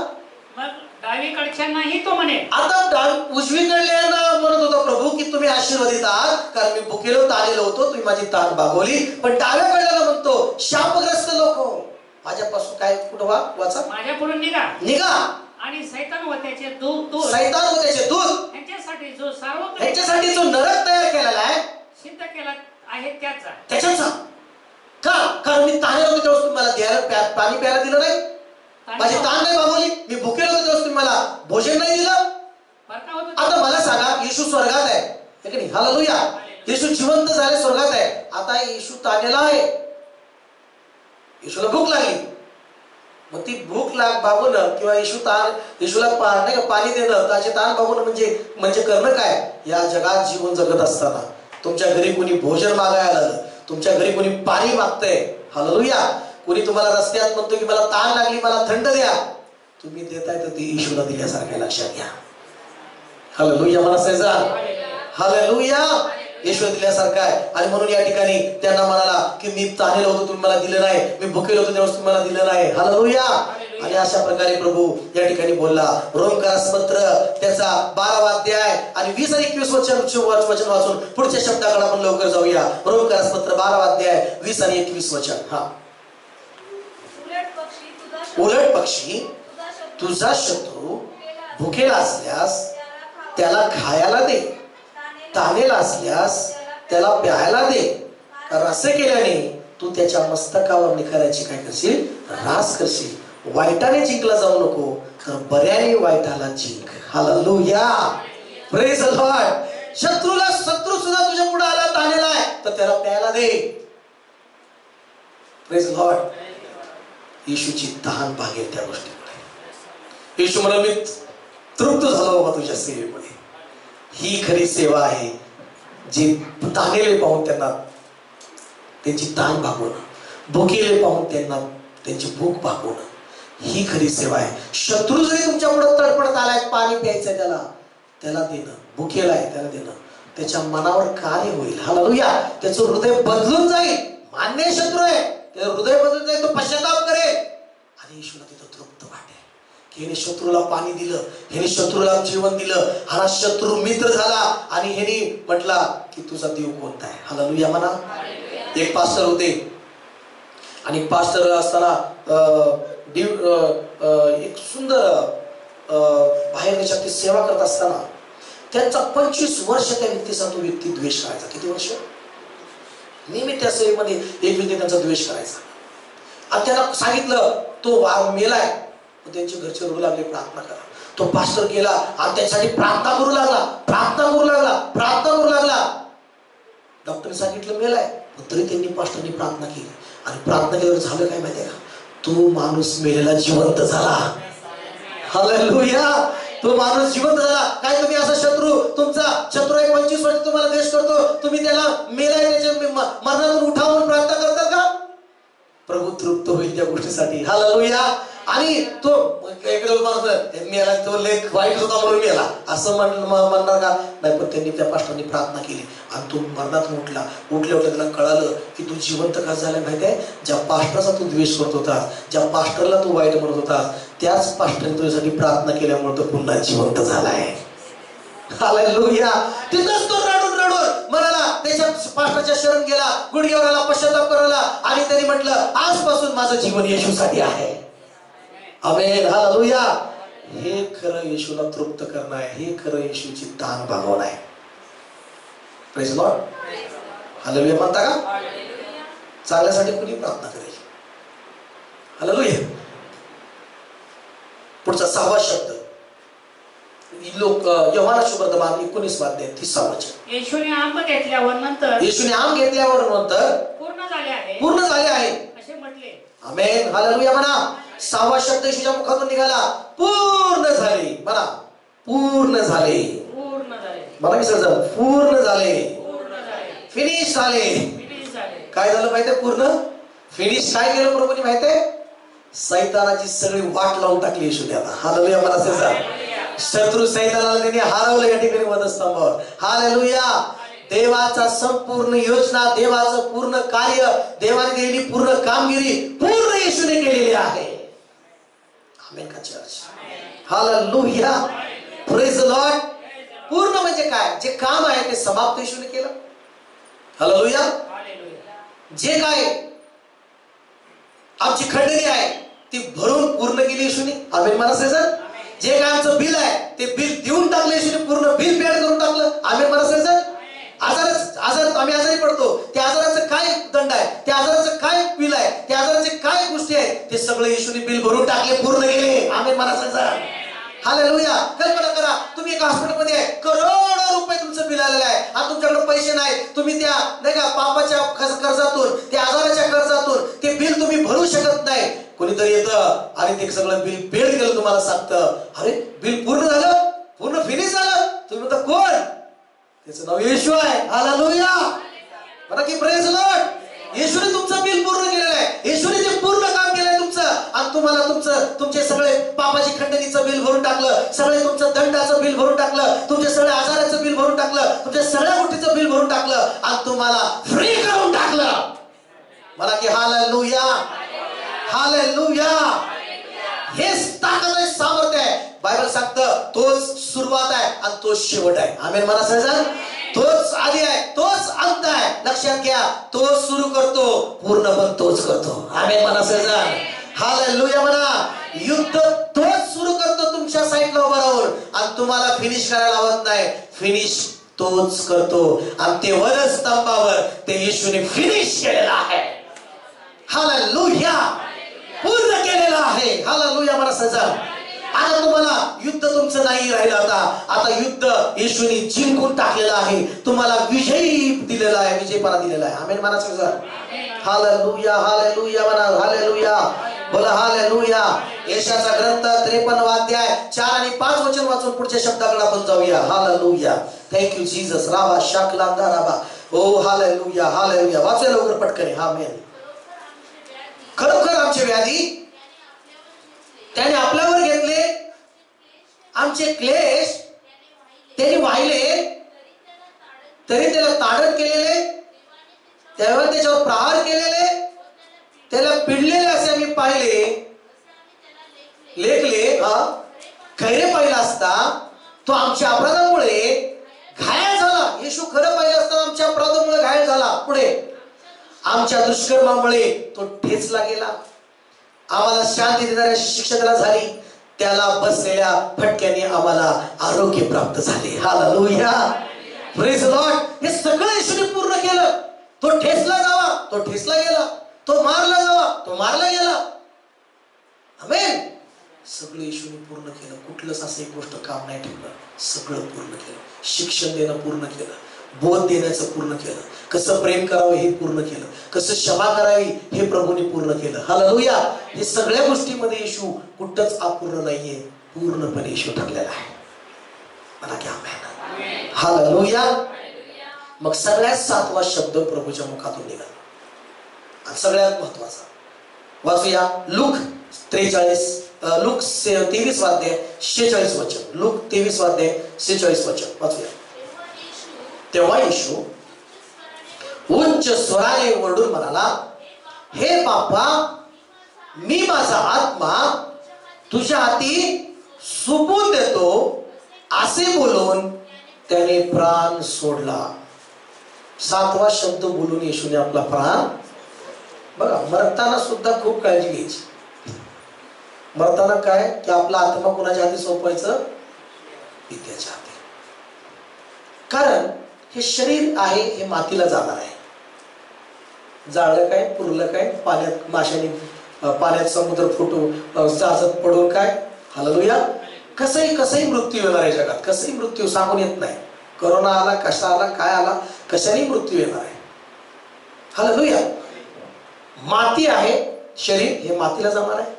मग डावीकडच्यांनाही तो म्हणे. आता उजवीकडल्यांना म्हणत होता प्रभू की तुम्ही आशीर्वादित आहात, कारण मी भुकेलो ताणलेलो होतो, तुम्ही माझी ताण भागवली. पण डाव्याकडल्याला म्हणतो शापग्रस्त लोक माझ्यापासून काय कुठं वाचा. माझ्या पुढून निघा निघा आणि सैतान व त्याचे दूत सैतान व त्याचे दूत यांच्यासाठी जो नरक तयार केलेला आहे, सिद्ध केला आहे त्याच्याचा का? कारण मी ताणलेलो होतो तेव्हा तुम्हाला द्यायला पाणी प्यायला दिलं नाही, माझी ताण नाही भागवली. मी भुकेलो होतो तेव्हा तुम्ही मला भोजन नाही दिलं. आता मला सांगा, येशू स्वर्गात आहे की नाही? हालेलुया. येशू जिवंत झाले, स्वर्गात आहे. आता येशू ताणलेला आहे, येशूला भूक लागली. मग ती भूक भागवणं किंवा येशूला नाही का पाणी देणं, त्याचे ताण भागवणं म्हणजे करणं काय? या जगात जीवन जगत असताना तुमच्या घरी कोणी भोजन मागायला आलं, तुमच्या घरी कोणी पाणी मागतंय, हालेलुया, कोणी तुम्हाला रस्त्यात म्हणतो की मला ताण लागली, मला थंड द्या, तुम्ही देताय तर ती येशूला दिल्यासारखं लक्षात घ्या. हालेलुया म्हणा सायजा. हालेलुया. येशू दिल्यासारखा आहे. आणि म्हणून या ठिकाणी त्यांना म्हणाला की मी ताणलेलो होतो, तुम्ही मला दिलं नाही, मी भुकेलो होतो तेव्हा तुम्ही मला दिलं नाही. हालेलुया. आणि अशा प्रकारे प्रभू या ठिकाणी बोलला. रोमकरासपत्र त्याचा 12वा अध्याय आणि 20 आणि 21 वचन वाचून पुढच्या शब्दाकडे आपण लवकर जाऊया. रोमकरासपत्र 12वा अध्याय 20 आणि 21 वचन. हा. उलट पक्षी तुझा शत्रू भुकेला असल्यास त्याला खायला दे, ताणलेला असल्यास त्याला प्यायला दे, कारण असे केल्याने तू त्याच्या मस्तकावर निखाऱ्याची काय करशील? रास करशील. वाईटाने जिंकला जाऊ नको, तर बऱ्याने वाईटाला जिंक. हालेलुया. Praise the Lord. शत्रू सुद्धा तुझ्या पुढे आला, ताणलेला आहे, तर त्याला प्यायला दे. Praise the lord. येशूची तहान भागेल त्या गोष्टीमुळे. येशू म्हणा मी तृप्त झालो बाबा तुझ्या सेवेमुळे. ही खरी सेवा आहे, जी ताणलेले पाहून त्यांना त्यांची ताण भागवणं, भुकेले पाहून त्यांना त्यांची भूक भागवणं, ही खरी सेवा आहे. शत्रू जरी तुमच्या पुढे तडपडत आलाय, पाणी प्यायचंय त्याला देणं, भुकेला आहे त्याला देणं, त्याच्या मनावर कार्य होईल. हालेलुया. त्याचं हृदय बदलून जाईल. मान्य शत्रू आहे, त्याचं हृदय बदलून जाईल, तो पश्चाताप करेल आणि येशूला तिथं तृप्त वाटेल की ह्याने शत्रूला पाणी दिलं, ह्याने शत्रूला जीवन दिलं, हा शत्रू मित्र झाला आणि ह्याने म्हटला की तुझा देव कोणता आहे. हालेलुया म्हणा. एक पास्टर होते आणि पास्टर असताना एक सुंदर बाहेर देशात सेवा करत असताना त्यांचा 25 वर्ष त्या व्यक्तीचा तो व्यक्ती द्वेष करायचा. किती वर्ष? नेहमी त्या सेवेमध्ये एक व्यक्ती त्यांचा द्वेष करायचा. आणि त्यांना सांगितलं तो मेलाय, त्यांचे घरचे रडू लागले, प्रार्थना करा. तो पास्टर गेला आणि त्यासाठी प्रार्थना करू लागला. डॉक्टरने सांगितलं मेलाय, तरी त्यांनी पास्टरनी प्रार्थना केली. आणि प्रार्थना केल्यावर झालं काय माहितीये का? तो माणूस मेलेला जिवंत झाला. हालेलुया. तो माणूस जिवंत झाला. काय तुम्ही असा तुमचा शत्रू आहे, 25 वर्ष तुम्हाला द्वेष करतो, तुम्ही त्याला मेलाय त्याच्या मरणातून उठावून प्रार्थना करता का? प्रभू तृप्त होईल त्या गोष्टीसाठी. हालेलुया. आणि तो मेला, तो लेख वाईट होता म्हणून मेला असं म्हणणार का? नाही, पण त्यांनी त्या पास्टरनी प्रार्थना केली आणि तो मरणातून उठल्या त्याला कळालं की तू जिवंत का झाला माहितीये? ज्या पास्टरचा तू द्वेष करत होतास, ज्या पास्टरला तू वाईट म्हणत होतास, त्याच पास्टरने तुझ्यासाठी प्रार्थना केल्यामुळे तो पुन्हा जिवंत झालाय. हालेलुया. तिथंच तो रडून म्हणाला, त्याच्या पास्टरच्या शरण गेला, गुडघ्यावर आला, पश्चाताप करायला आणि त्यांनी म्हटलं आजपासून माझं जीवन येशूसाठी आहे. आमेन. हालेलुया. हे खरं येशूला तृप्त करणं आहे, हे खरं येशूची ताण भागवणं आहे. Praise Lord. हालेलुया म्हणता का? चांगल्यासाठी कुणी प्रार्थना करेल. हालेलुया. पुढचा 6वा शब्द लोक योहाना शुभवर्तमान 19 अध्याय 30 वचन. येशूने आंब घेतल्यावर नंतर पूर्ण झाले आहे असे म्हटले. आमेन. हालेलुया म्हणा. 6वा शब्द येशूच्या मुखातून निघाला. पूर्ण झाले म्हणा. पूर्ण झाले. मला विसरलं. पूर्ण झाले. फिनिश झाले. काय झालं माहितीये? पूर्ण फिनिश. काय केलं प्रभूने माहितीये? सैतानाची सगळी वाट लावून टाकली येशूने आता. हालेलुया मला त्याचा शत्रू सैतानाला त्यांनी हरवलं या ठिकाणी वधस्तंभावर. हालेलुया. देवाचा संपूर्ण योजना, देवाचं पूर्ण कार्य, देवाने दिलेली पूर्ण कामगिरी पूर्ण येशूने केलेली आहे. आमेन का church? Hallelujah. Praise the Lord. पूर्ण म्हणजे काय? जे काम आहे ते समाप्त येशूने केलं. हालेलुया. जे काय आमची खंडणी आहे ती भरून पूर्ण केली येशूने. आमेन म्हणा सर. जे काय आमचं बिल आहे ते बिल देऊन टाकलं येशूने, पूर्ण बिल पेड करून टाकलं. आमेन म्हणा सर. आजार आम्ही आजारी पडतो, त्या आजाराचं काय दंड आहे, त्या आजाराचं काय बिल आहे, त्या आजाराचे काय गोष्टी आहेत, ते सगळं येशूने बिल भरून टाकले, पूर्ण केले. आमेन म्हणा सर. हालेलुया. कल्पना करा, तुम्ही एका हॉस्पिटलमध्ये आहे, करोडो रुपये तुमचं बिल आलेलं आहे आणि तुमच्याकडे पैसे नाही. तुम्ही त्या नाही का पापाच्या कर्जातून, त्या आजाराच्या कर्जातून ते बिल तुम्ही भरू शकत नाही. कोणीतरी येतं आणि ते सगळं बिल पेड केलं, तुम्हाला सांगतं अरे बिल पूर्ण झालं, पूर्ण फिनिश झालं. तुम्ही म्हणता कोण? त्याचं नाव येशू आहे. हालेलुया. म्हणा की प्रेज द लॉर्ड. येशूने तुमचं बिल पूर्ण केलेलं आहे. येशूने ते पूर्ण काम केलंय तुमचं आणि तुम्हाला तुमचे सगळे पापाची खंडणीचं बिल भरून टाकलं, सगळे तुमचं दंडाचं बिल भरून टाकलं, तुमच्या सगळ्या आजाराचं बिल भरून टाकलं, तुमच्या सगळ्या गोष्टीचं बिल भरून टाकलं आणि तुम्हाला फ्री करून टाकलं. म्हणा की हालेलुया. हालेलुया. हेच ताकद आहे, सामर्थ्य आहे. बायबल सांगतं तोच सुरुवात आहे आणि तोच शेवट आहे. आमेन म्हणा सगळेजण. तोच आधी आहे, तोच अंत आहे. लक्षात घ्या, तोच सुरू करतो, पूर्ण पण तोच करतो. आमेन म्हणा सगळेजण. हालेलुया म्हणा. युद्ध तोच सुरू करतो तुमच्या साईडला उभं राहून आणि तुम्हाला फिनिश करायला लावत नाही. फिनिश तोच करतो आणि ते वधस्तंभावर ते येशूने फिनिश केलेलं आहे. हालेलुया. पूर्ण केलेलं आहे. हालेलुया म्हणा सगळेजण. आता तुम्हाला युद्ध तुमचं नाही राहिलं. आता युद्ध येशूने जिंकून टाकलेलं आहे. तुम्हाला विजयी दिलेला आहे, विजयपणा दिलेला आहे. आमेन म्हणा सगळं. हालेलुया. हालेलुया म्हणा. हालेलुया. बोला हालेलुया. यशाचा ग्रंथ 53 अध्याय 4 आणि 5 वचन वाचून पुढच्या शब्दाकडे आपण जाऊया. हालेलुया. Thank you Jesus. राबा शाकलांदा राबा. Oh hallelujah. हालेलुया. वाचूया लवकर पटकन. आमेन. खरोखर आमचे व्याधी त्याने आपल्यावर घेतले, आमचे क्लेश त्याने वाहिले, तरी त्याला ताडण केलेले, त्यावर त्याच्यावर प्रहार केलेले, त्याला पिडलेले असे आम्ही पाहिले, लेखले. खैरे पाहिला असता तो आमच्या अपराधामुळे घायल झाला. येशू खरं पाहिलं असता आमच्या अपराधामुळे घायल झाला. पुढे आमच्या दुष्कर्मामुळे तो ठेचला गेला. आम्हाला शांती देणाऱ्या शिक्षा त्याला झाली, त्याला बसलेल्या फटक्याने आम्हाला आरोग्य प्राप्त झाले. हालेलुया. Praise the Lord. हे सगळं येशूने पूर्ण केलं. तो ठेचला जावा, तो ठेचला गेला. तो मारला जावा, तो मारला गेला. आमेन. सगळं येशूने पूर्ण केलं. कुठलंच असं एक गोष्ट काम नाही ठेवलं. सगळं पूर्ण केलं. शिक्षण देणं पूर्ण केलं, बोध देण्याचं पूर्ण केलं, कसं प्रेम करावं हे पूर्ण केलं, कसं क्षमा करावी हे प्रभूने पूर्ण केलं. हालेलुया. हे सगळ्या गोष्टीमध्ये येशू कुठंच अपूर्ण नाहीये, पूर्णपणे येशू ठरलेला आहे. मला की आमेन. हालेलुया. मग सगळ्यात 7वा शब्द प्रभूच्या मुखातून निघाला आणि सगळ्यात महत्वाचा वाचूया. लूक 23 अध्याय 46 वचन. लूक 23 अध्याय 46 वचन वाचूया. तेव्हा येशू उच्च स्वराने ओरडून म्हणाला, हे बापा, मी माझा आत्मा तुझ्या हाती सोपवून देतो. असे बोलून त्याने प्राण सोडला. 7वा शब्द बोलून येशूने आपला प्राण. बघा, मरताना सुद्धा खूप काळजी घ्यायची. मरताना काय की आपला आत्मा कुणाच्या हाती सोपवायचं? पित्याच्या हाती. कारण हे शरीर आहे हे मातीला जाणार आहे. जाळलं काय, पुरलं काय, पाण्यात माशाने पाण्यात समुद्र फुटून जाजत पडून काय. हालेलुया. कसंही मृत्यू येणार आहे जगात. कसंही मृत्यू सांगून येत नाही. कोरोना आला, कसा आला, काय आला, कशाने मृत्यू येणार आहे. हालेलुया. माती आहे शरीर, हे मातीला जाणार आहे.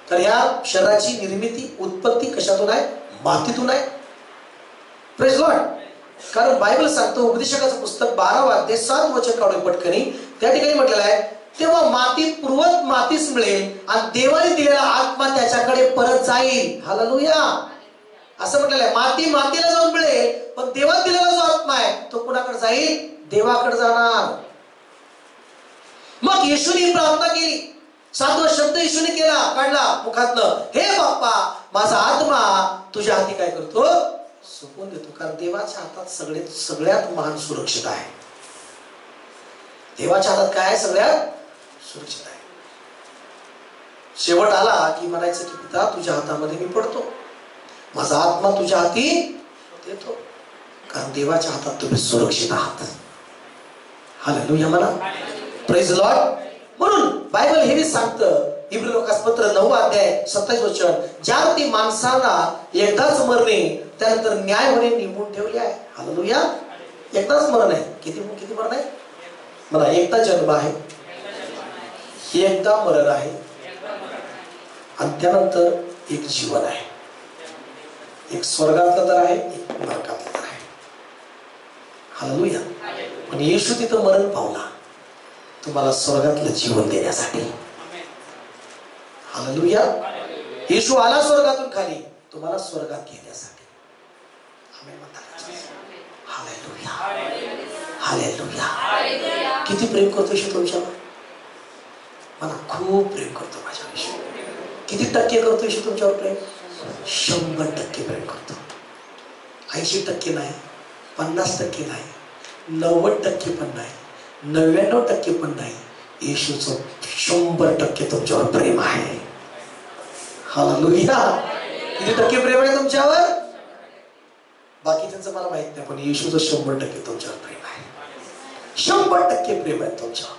तर या शरीराची निर्मिती, उत्पत्ती कशातून आहे? मातीतून आहे. Praise Lord. कारण बायबल सांगतो, उपदेशकाचं पुस्तक 12 अध्याय 7 वचन काढून पटकनी त्या ठिकाणी म्हटलेलं आहे, तेव्हा मातीत पूर्वत मातीच मिळेल आणि देवाने दिलेला आत्मा त्याच्याकडे परत जाईल. हालेलुया. असं म्हटलेलं आहे, माती मातीला जाऊन मिळेल, पण देवाने दिलेला जो आत्मा आहे तो कुणाकडे जाईल? देवाकडे जाणार. मग येशूने प्रार्थना केली, 7वा शब्द येशूने केला, काढला मुखातनं, हे बाप्पा माझा आत्मा तुझ्या हाती काय करतो? सोपवून देतो. कारण देवाच्या हातात सगळ्यात महान सुरक्षित आहे. देवाच्या हातात काय आहे? सगळ्यात सुरक्षित आहे. शेवट आला की म्हणायचं की पिता तुझ्या हातामध्ये मी पडतो, माझा आत्मा तुझ्या हाती देतो. कारण देवाच्या हातात तुम्ही सुरक्षित आहात. हालेलुया म्हणा. Praise Lord. म्हणून बायबल हे सांगतं, इब्री लोकासपत्र 9 अध्याय 27 वचन, ज्यावरती माणसाला एकदाच मरणे त्यानंतर न्याय होणे निवडून ठेवले आहे. हालेलुया. एकदाच मरण आहे. किती मरण आहे? म्हणा, एकदा जन्म आहे, एकदा मरण आहे आणि त्यानंतर एक जीवन आहे. एक स्वर्गातलं तर आहे, एक नरकातलं तर आहे. हालेलुया. पण येशू तिथं मरण पावला तुम्हाला स्वर्गातलं जीवन देण्यासाठी. हालेलुया. येशू आला स्वर्गातून खाली तुम्हाला स्वर्गात घेण्यासाठी. आमेन म्हणता. हालेलुया. हालेलुया. किती प्रेम करतो येशू तुमच्यावर? मला खूप प्रेम करतो माझ्या येशू. किती टक्के करतो येशू तुमच्यावर प्रेम? 100% प्रेम करतो. 80% नाही, 50% नाही, 90% पण नाही, 99% पण नाही. येशूचं 100% तुमच्यावर प्रेम आहे. हालेलुया. किती टक्के प्रेम आहे तुमच्यावर? बाकी त्यांचं मला माहित नाही, पण येशूचं 100% तुमच्यावर प्रेम आहे. 100% प्रेम आहे तुमच्यावर.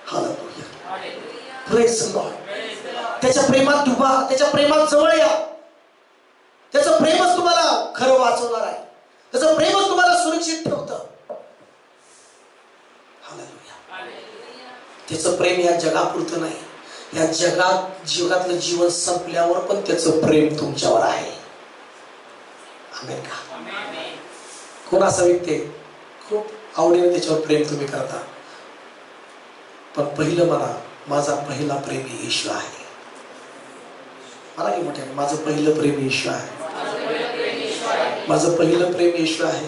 हालेलुया. Praise Lord. त्याच्या प्रेमात डुबा, त्याच्या प्रेमात जवळ या. त्याचं प्रेमच तुम्हाला खरं वाचवणार आहे. त्याचं प्रेमच तुम्हाला सुरक्षित ठेवतं. हालेलुया. त्याचं प्रेम या जगापुरतं नाही, या जगातलं जीवन संपल्यावर पण त्याचं प्रेम तुमच्यावर आहे. आमेन का? कोण असा व्यक्ती खूप आवडीने त्याच्यावर प्रेम तुम्ही करता, पण पहिलं म्हणा माझा पहिला प्रेम येशू आहे. मला की मोठ्या, माझं पहिलं प्रेम येशू आहे. माझं पहिलं प्रेम येशू आहे.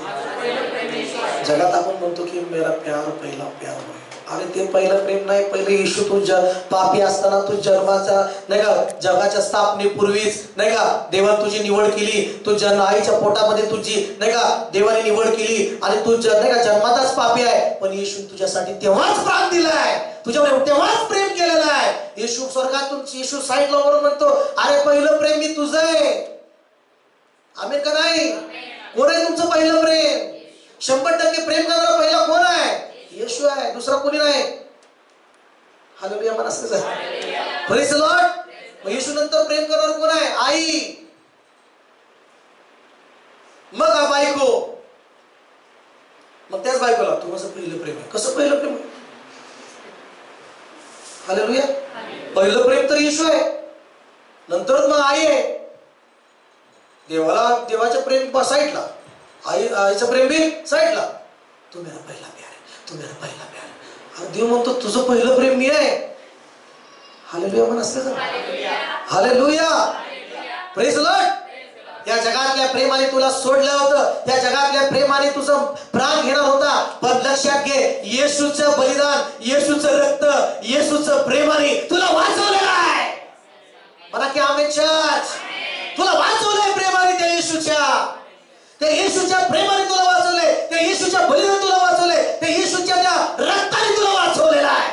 जगात आपण म्हणतो की मेरा प्यार पहिला प्यार आहे. अरे ते पहिलं प्रेम नाही. पहिले येशू तू पापी असताना, तू जन्माचा नाही का, जगाच्या स्थापनेपूर्वीच नाही का देवाने तुझी निवड केली. तू आईच्या पोटामध्ये तुझी नाही का देवाने निवड केली आणि तू नाही का जन्मातच पापी आहे, पण येशू तुझ्यासाठी तेव्हाच प्राण दिलाय, तुझ्यावर तेव्हाच प्रेम केलेलं आहे. येशू स्वर्गातून येशू साईडला वरून म्हणतो, अरे पहिलं प्रेम मी तुझं आहे. आमेन का नाही? कोण आहे तुमचं पहिलं प्रेम? 100% प्रेम करणारा पहिला कोण आहे? येशू आहे, दुसरा कोणी नाही. हालेलुया म्हणा. Praise the Lord. मग येशू नंतर प्रेम करणारा कोण आहे? आई, मग बायको, मग त्याच बायकोला तू माझं पहिलं प्रेम आहे. कसं पहिलं प्रेम? हालेलुया. पहिलं प्रेम तर येशू आहे, नंतर मग आई आहे. देवाचं प्रेम साईडला, आईचं प्रेम बी साईडला. तू मेरा पहिला प्यार आहे, तू मेरा पहिला प्यार आहे. देव म्हणतो तुझं पहिलं प्रेम मी आहे. हालेलुया म्हणा. हालेलुया. Praise the Lord. या जगातल्या प्रेमाने तुला सोडलं होतं, या जगातल्या प्रेमाने तुझं प्राण घेणार होता, पण लक्षात घे येशूचं बलिदान, येशूचं रक्त, येशूचं प्रेमाने तुला वाचवलेलं आहे. म्हणा की आमेन चर्च. तुला वाचवलंय प्रेमाने त्या येशूच्या प्रेमाने तुला वाचवले, त्या येशूच्या बलिदान तुला वाचवले, त्या येशूच्या त्या रक्ताने तुला वाचवलेला आहे.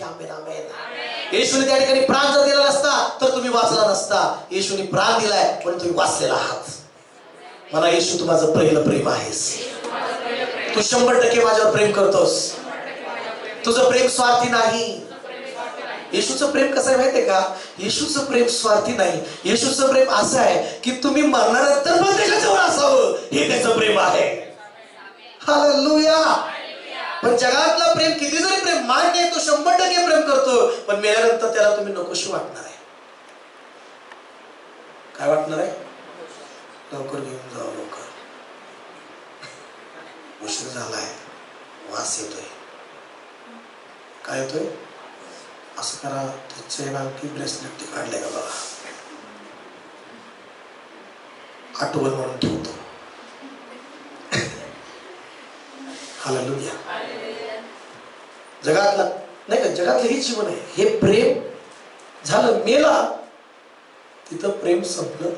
आमेन आमेन. येशूने त्या ठिकाणी प्राण जर दिला नसता तर तुम्ही वाचला नसता. येशूने प्राण दिलाय पण तुम्ही वाचलेला आहात. मला येशू तू माझं पहिलं प्रेम आहेस. तू 100% माझ्यावर प्रेम करतोस. तुझं प्रेम स्वार्थी नाही. येशूचं प्रेम कसं आहे माहितीये का? येशूचं प्रेम स्वार्थी नाही. येशूचं प्रेम असं आहे की तुम्ही मरणानंतर पण त्याच्याजवळ असावं, हे त्याचं प्रेम आहे. हालेलुया. पण जगातला प्रेम किती जरी प्रेम मान्य आहे, तो 100% प्रेम करतो, पण मेल्यानंतर त्याला तुम्ही नकोशी वाटणार आहे. काय वाटणार आहे? लवकर घेऊन जाऊ, लवकर, उशीर झालाय, वास येतोय. काय येतोय? असं करा, चेन आणखी ब्रेसलेट ते काढले का बघा, आठवण म्हणून ठेवतो. हालेलुया. जगातला नाही का, जगातलं हे जीवन आहे. हे प्रेम झालं, मेला तिथं प्रेम संपलं.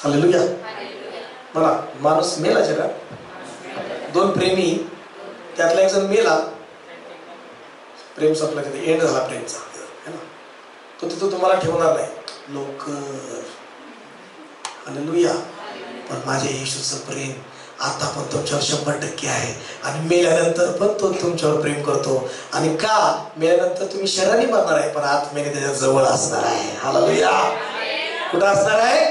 हालेलुया. बघा, माणूस मेला जगात, दोन प्रेमी, त्यातला एक जण मेला, प्रेम संपलं, तिथे एंड झाला प्रेमचा, है ना. तो तिथं तुम्हाला ठेवणार नाही लवकर. हालेलुया. पण माझ्या येशूचं प्रेम आता पण तुमच्यावर 100% आहे, आणि मेल्यानंतर पण तो तुमच्यावर प्रेम करतो. आणि का? मेल्यानंतर तुम्ही शरीराने मरणार आहे, पण आत्म्याने त्याच्या जवळ असणार आहे. हालेलुया. कुठं असणार आहे?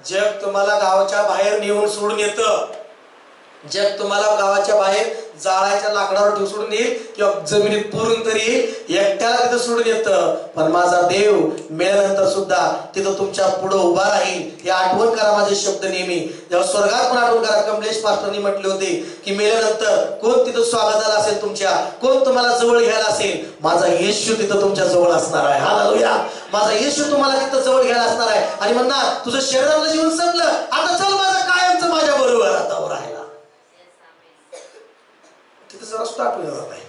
जग तुम्हाला गावाच्या बाहेर नेऊन सोडून येतं, जग तुम्हाला गावाच्या बाहेर जाळाच्या लाकडावर ठेवून सोडून येईल, किंवा जमिनीत पुरून तरी एकट्याला तिथं सोडून येतं. पण माझा देव मेल्यानंतर सुद्धा तिथं तुमच्या पुढे उभा राहील. हे आठवण करा माझे शब्द नेहमी. जेव्हा स्वर्गात पण आठवण करा. कमलेश पास्टरनी म्हटले होते की मेल्यानंतर कोण तिथं स्वागताला असेल तुमच्या, कोण तुम्हाला जवळ घ्यायला असेल? माझा येशू तिथं तुमच्या जवळ असणार आहे. हालेलुया. माझा येशू तुम्हाला तिथं जवळ घ्यायला असणार आहे, आणि म्हणणार तुझं शरीराचं जीवन संपलं, आता चल माझं कायमचं माझ्या बरोबर आता राहायला. तिथं जरा सुद्धा आठवलं जात नाही.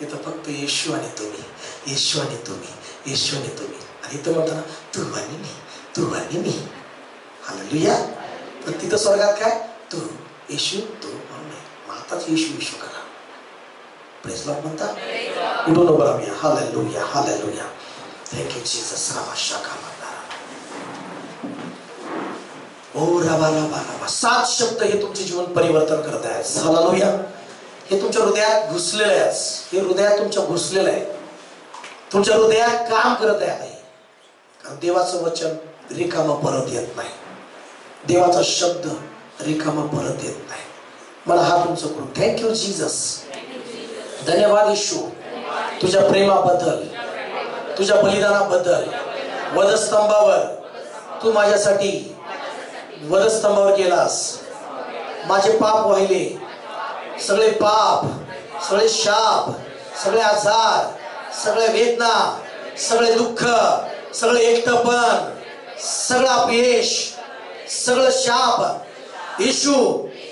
तिथं फक्त येशू आणि तुम्ही, येशू आणि तुम्ही, येशू आणि तुम्ही. आणि इथं म्हणताना तू आणि मी, तू आणि मी. हालेलुया. पण तिथं स्वर्गात काय? तू येशू, तू आणि मी. आताच येशू येशू करा. प्रेज लॉर्ड म्हणता. उठून उभं राहूया. Hallelujah, hallelujah. Thank you Jesus. Rama शाखा ओ राबा राबा राबा. 7 शब्द हे तुमचे जीवन परिवर्तन करत आहेत. हालेलुया. हे तुमच्या हृदयात घुसलेलं आहे. हे हृदयात तुमच्या घुसलेलं आहे, तुमच्या हृदयात काम करत आहे. कारण देवाचं वचन रिकामं परत येत नाही, देवाचा शब्द रिकामा परत येत नाही. मला हात उंच करून थँक्यू जीसस. धन्यवाद येशू तुझ्या प्रेमाबद्दल, तुझ्या बलिदानाबद्दल. वधस्तंभावर तू माझ्यासाठी वधस्तंभावर गेलास, माझे पाप वाहिले, सगळे पाप, सगळे शाप, सगळे आजार, सगळे वेदना, सगळे दुःख, सगळे एकटेपण, सगळं अपयश, सगळं शाप येशू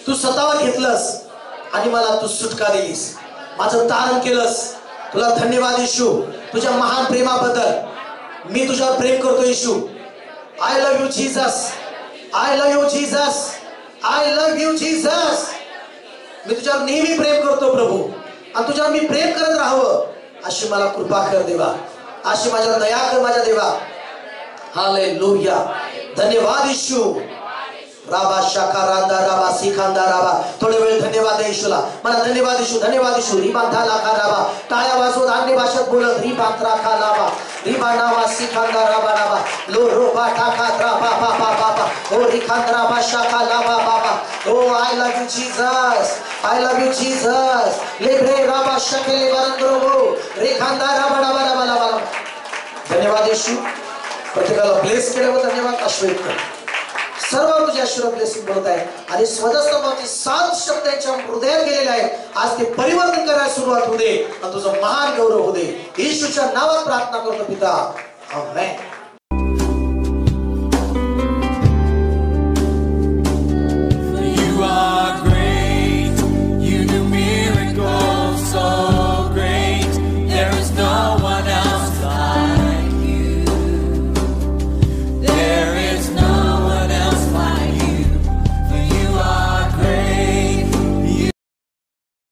तू स्वतःवर घेतलंस आणि मला तू सुटका दिलीस, माझं तारण केलंस. तुला धन्यवाद येशू तुझ्या महान प्रेमाबद्दल. मी तुझ्यावर प्रेम करतो येशू. I love you Jesus. I love you Jesus. I love you Jesus. मी तुझ्यावर नेहमी प्रेम करतो प्रभू, आणि तुझ्यावर मी प्रेम करत राहावं अशी मला कृपा कर देवा, अशी माझ्यावर दया कर माझ्या देवा. हालेलुया. धन्यवाद येशू. राबा शाखा रांदा राबा सिखांदा राबा. थोडे वेळ धन्यवाद येशूला. मला धन्यवाद येशू, धन्यवाद येशू. रिबांधा लाखा राबा. टाळ्या वाजवत अन्य भाषेत बोलत रिबांत्रा खा लाबा. रिबानावा सिखांदा राबा राबा. लो रोबा टाका राबा बाबा बाबा. ओ रिखांद्रा बा शाखा लाबा बाबा. Oh I love you Jesus. I love you Jesus. लेब्रे राबा शकेले वरंद्रो रेखांदा राबा राबा राबा राबा. धन्यवाद येशू. प्रत्येकाला ब्लेस केल्याबद्दल धन्यवाद. आशीर्वाद कर. सर्व तुझ्या आशीर्वाद ब्लेसिंग बोलत आहे, आणि स्वधस्तंभाचे 7 शब्द त्यांच्या हृदयात गेलेले आहेत. आज ते परिवर्तन करायला सुरुवात होऊ दे, आणि तुझं महान गौरव होऊ दे. येशूच्या नावात प्रार्थना करतो पिता. आमेन.